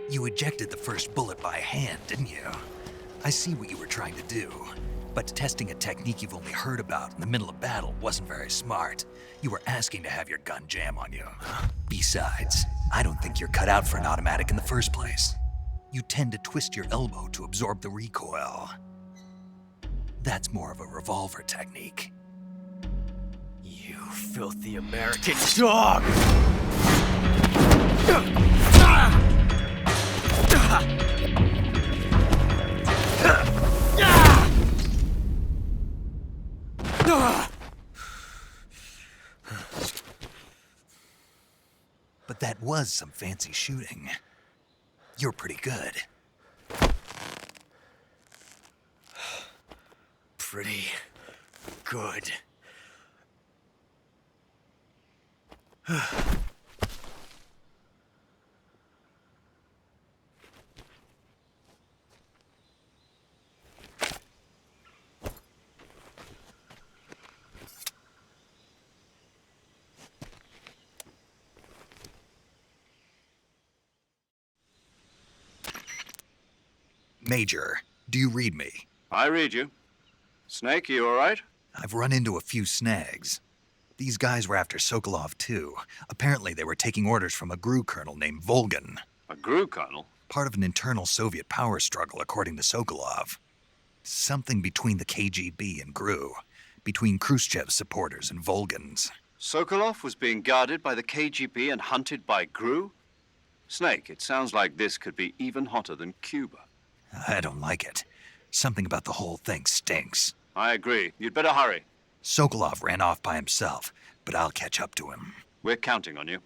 B: You ejected the first bullet by hand, didn't you? I see what you were trying to do. But testing a technique you've only heard about in the middle of battle wasn't very smart. You were asking to have your gun jam on you. Besides, I don't think you're cut out for an automatic in the first place. You tend to twist your elbow to absorb the recoil. That's more of a revolver technique.
I: You filthy American dog!
B: But that was some fancy shooting. You're pretty good.
I: Pretty good.
B: Major, do you read me?
C: I read you. Snake, you all right?
B: I've run into a few snags. These guys were after Sokolov too. Apparently they were taking orders from a GRU colonel named Volgan.
C: A GRU colonel?
B: Part of an internal Soviet power struggle, according to Sokolov. Something between the KGB and GRU. Between Khrushchev's supporters and Volgan's.
C: Sokolov was being guarded by the KGB and hunted by GRU? Snake, it sounds like this could be even hotter than Cuba.
B: I don't like it. Something about the whole thing stinks.
C: I agree. You'd better hurry.
B: Sokolov ran off by himself, but I'll catch up to him.
C: We're counting on you.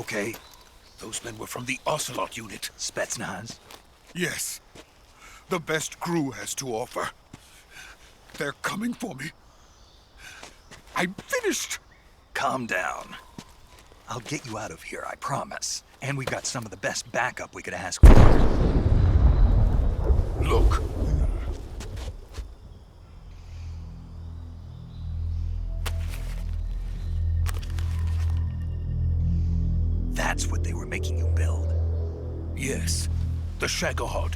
B: okay?
L: Those men were from the Ocelot unit.
B: Spetsnaz?
L: Yes. The best crew has to offer. They're coming for me. I'm finished.
B: Calm down. I'll get you out of here, I promise. And we got some of the best backup we could ask for.
L: Look.
B: That's what they were making you build?
L: Yes. The Shagohod.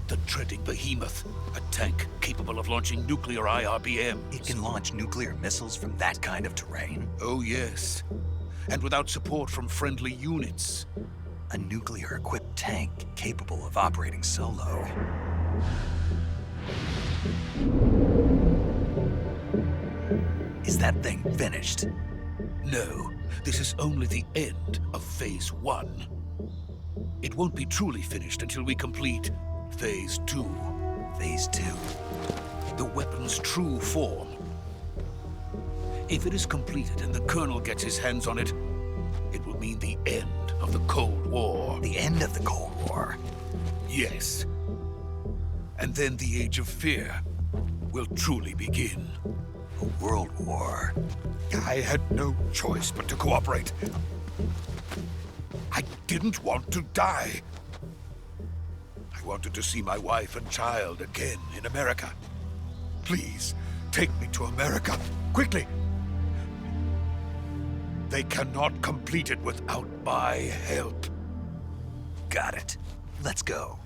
L: The treading behemoth. A tank capable of launching nuclear IRBMs.
B: It can launch nuclear missiles from that kind of terrain?
L: Oh, yes. And without support from friendly units.
B: A nuclear-equipped tank capable of operating solo. Is that thing finished?
L: No. This is only the end of Phase 1. It won't be truly finished until we complete Phase 2.
B: Phase 2?
L: The weapon's true form. If it is completed and the Colonel gets his hands on it, it will mean the end of the Cold War.
B: The end of the Cold War?
L: Yes. And then the Age of Fear will truly begin.
B: A world war?
L: I had no choice but to cooperate. I didn't want to die. I wanted to see my wife and child again in America. Please, take me to America, quickly. They cannot complete it without my help.
B: Got it. Let's go.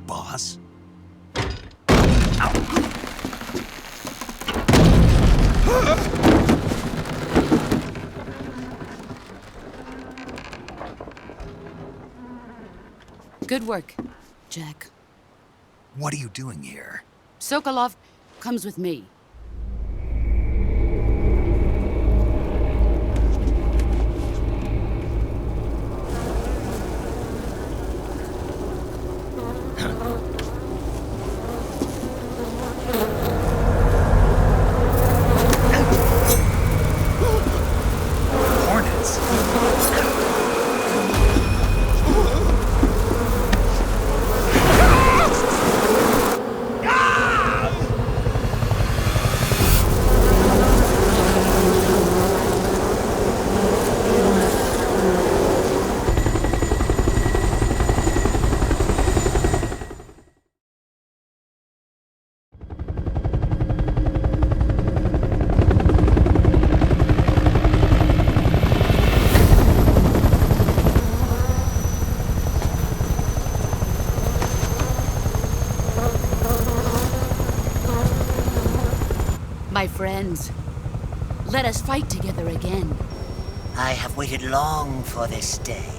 B: Boss?
H: Good work, Jack.
B: What are you doing here?
H: Sokolov comes with me. My friends, let us fight together again.
O: I have waited long for this day.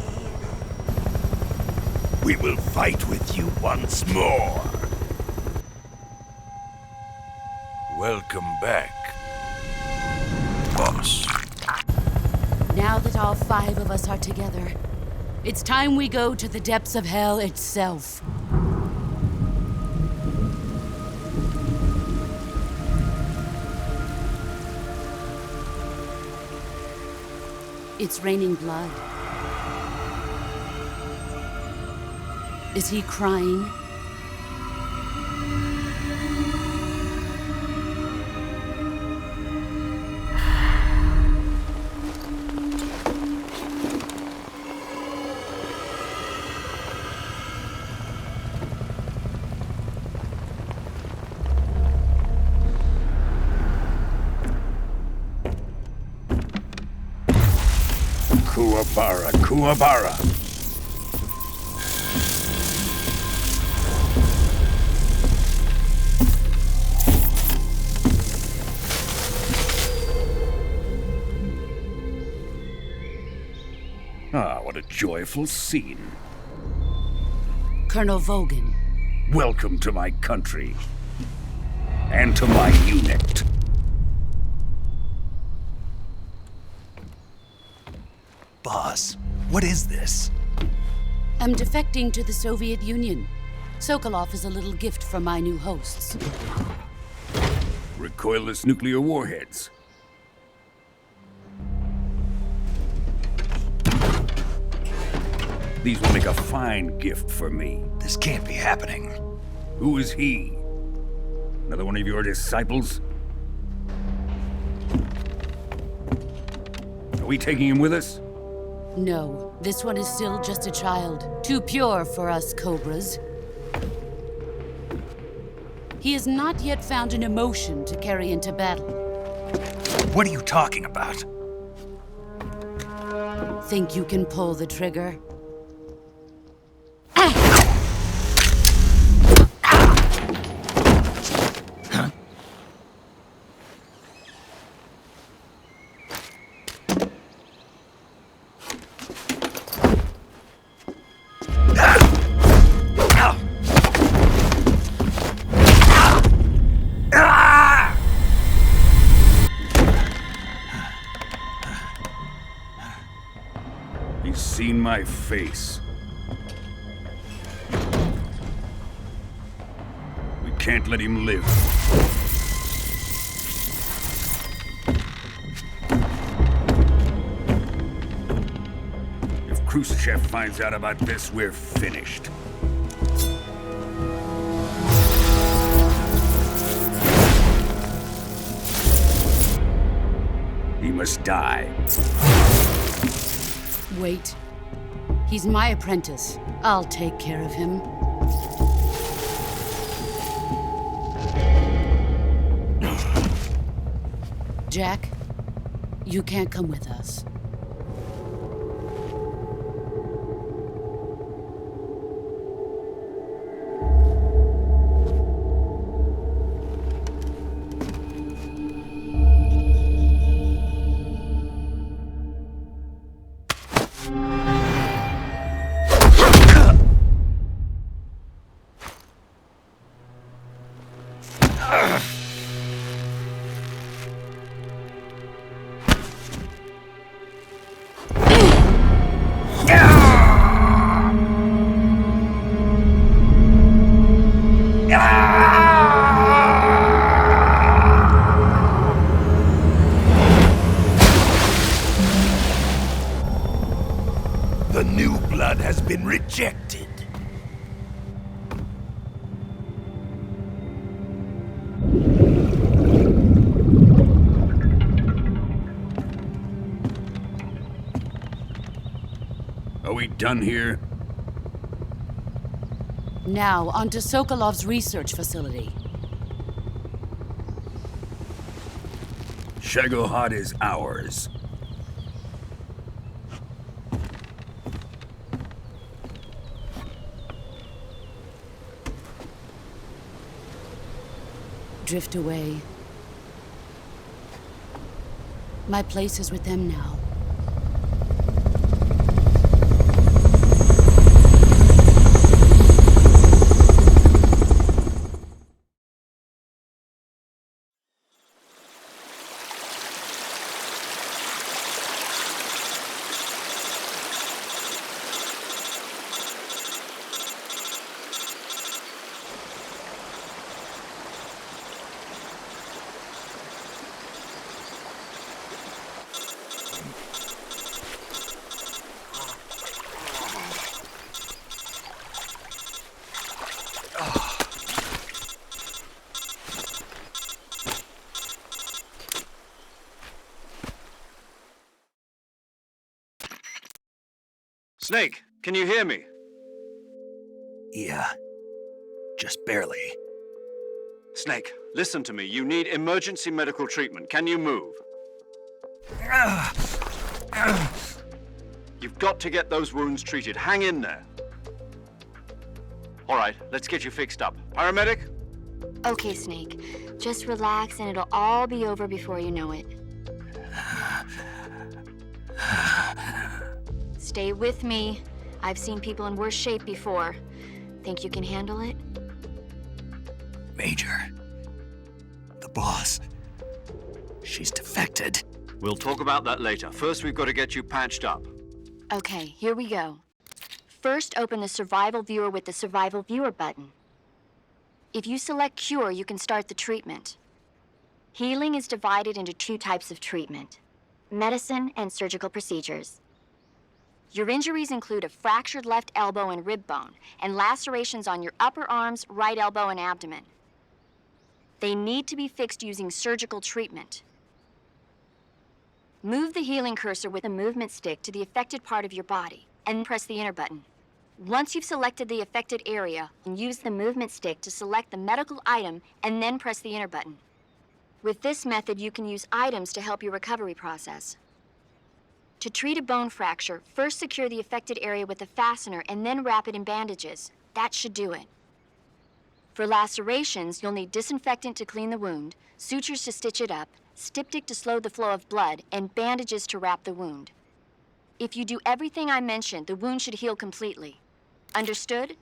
P: We will fight with you once more. Welcome back, boss.
H: Now that all 5 of us are together, it's time we go to the depths of hell itself. It's raining blood. Is he crying?
P: Kuwabara, Kuwabara. Ah, what a joyful scene.
H: Colonel Vogan.
P: Welcome to my country. And to my unit.
B: Boss, what is this?
H: I'm defecting to the Soviet Union. Sokolov is a little gift from my new hosts.
P: Recoilless nuclear warheads. These will make a fine gift for me.
B: This can't be happening.
P: Who is he? Another one of your disciples? Are we taking him with us?
H: No, this one is still just a child. Too pure for us Cobras. He has not yet found an emotion to carry into battle.
B: What are you talking about?
H: Think you can pull the trigger?
P: He's seen my face. We can't let him live. If Khrushchev finds out about this, we're finished. He must die.
H: Wait. He's my apprentice. I'll take care of him. Jack, you can't come with us.
P: The new blood has been rejected. Are we done here?
H: Now, onto Sokolov's research facility.
P: Shagohod is ours.
H: Drift away. My place is with them now.
C: Snake, can you hear me?
B: Yeah. Just barely.
C: Snake, listen to me. You need emergency medical treatment. Can you move? You've got to get those wounds treated. Hang in there. All right, let's get you fixed up. Paramedic?
G: Okay, Snake. Just relax and it'll all be over before you know it. Stay with me. I've seen people in worse shape before. Think you can handle it?
B: Major. The boss. She's defected.
C: We'll talk about that later. First, we've got to get you patched up.
G: Okay, here we go. First, open the Survival Viewer with the Survival Viewer button. If you select Cure, you can start the treatment. Healing is divided into 2 types of treatment: medicine and surgical procedures. Your injuries include a fractured left elbow and rib bone, and lacerations on your upper arms, right elbow, and abdomen. They need to be fixed using surgical treatment. Move the healing cursor with a movement stick to the affected part of your body, and press the enter button. Once you've selected the affected area, use the movement stick to select the medical item, and then press the enter button. With this method, you can use items to help your recovery process. To treat a bone fracture, first secure the affected area with a fastener and then wrap it in bandages. That should do it. For lacerations, you'll need disinfectant to clean the wound, sutures to stitch it up, styptic to slow the flow of blood, and bandages to wrap the wound. If you do everything I mentioned, the wound should heal completely. Understood?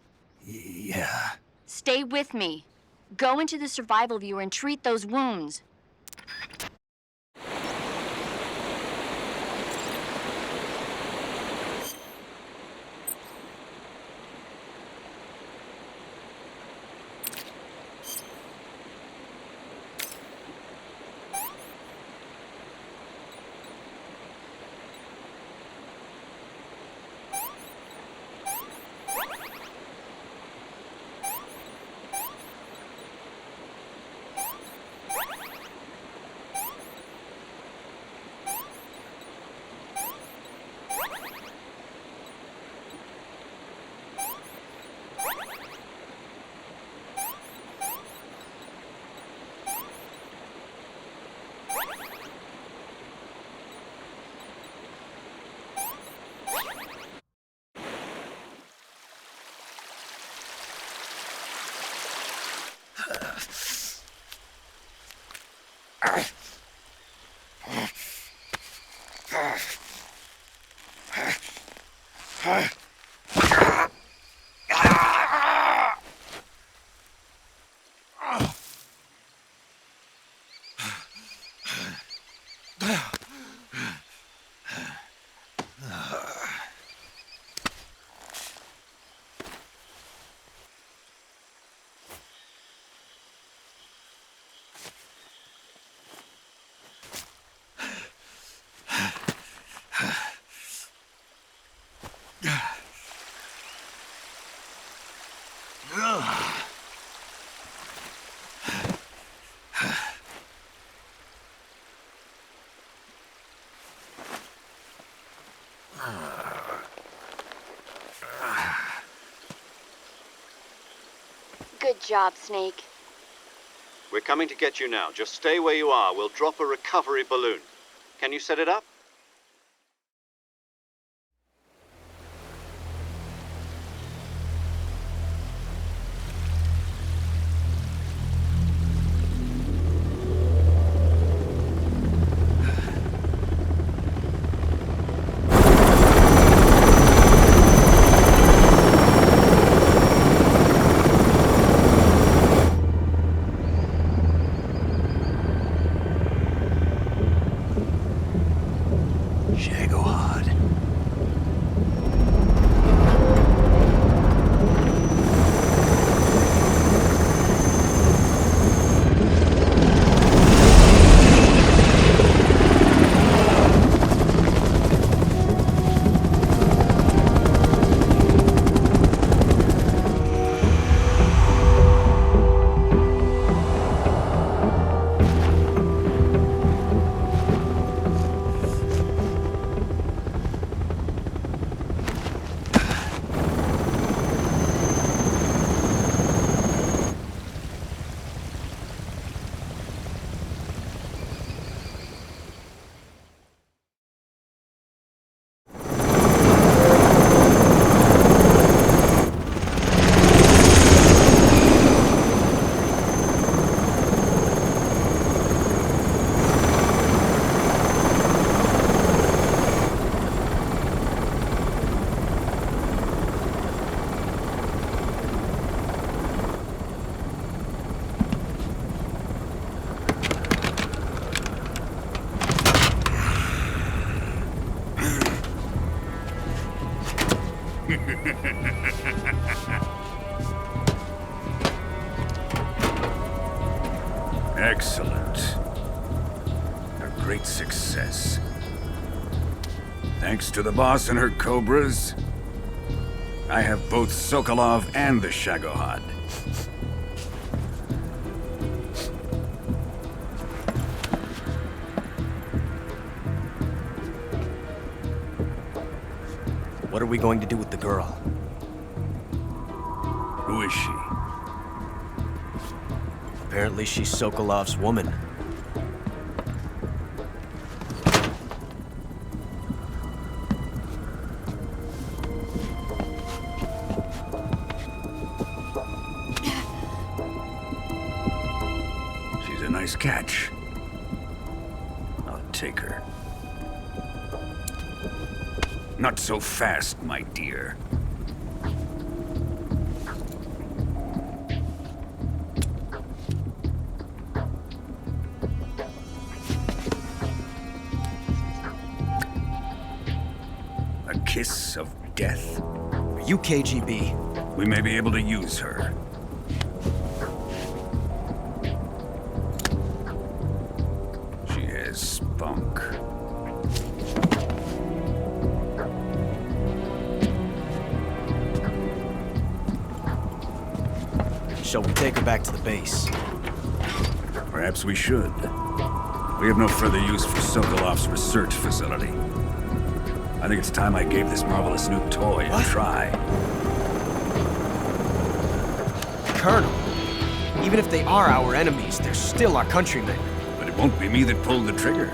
B: Yeah.
G: Stay with me. Go into the Survival Viewer and treat those wounds. Good job, Snake.
C: We're coming to get you now. Just stay where you are. We'll drop a recovery balloon. Can you set it up?
P: Excellent. A great success. Thanks to the boss and her cobras, I have both Sokolov and the Shagohod.
I: What are we going to do with the girl?
P: Who is she?
I: Apparently she's Sokolov's woman.
P: She's a nice catch. I'll take her. Not so fast, my dear. A kiss of death?
I: Are you KGB?
P: We may be able to use her. She has spunk.
I: Shall we take her back to the base?
P: Perhaps we should. We have no further use for Sokolov's research facility. I think it's time I gave this marvelous new toy a try.
I: Colonel, even if they are our enemies, they're still our countrymen.
P: But it won't be me that pulled the trigger.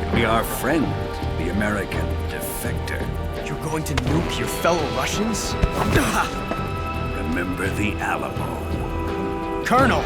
P: It'll be our friend, the American defector.
I: You're going to nuke your fellow Russians?
P: Remember the Alamo.
I: Colonel!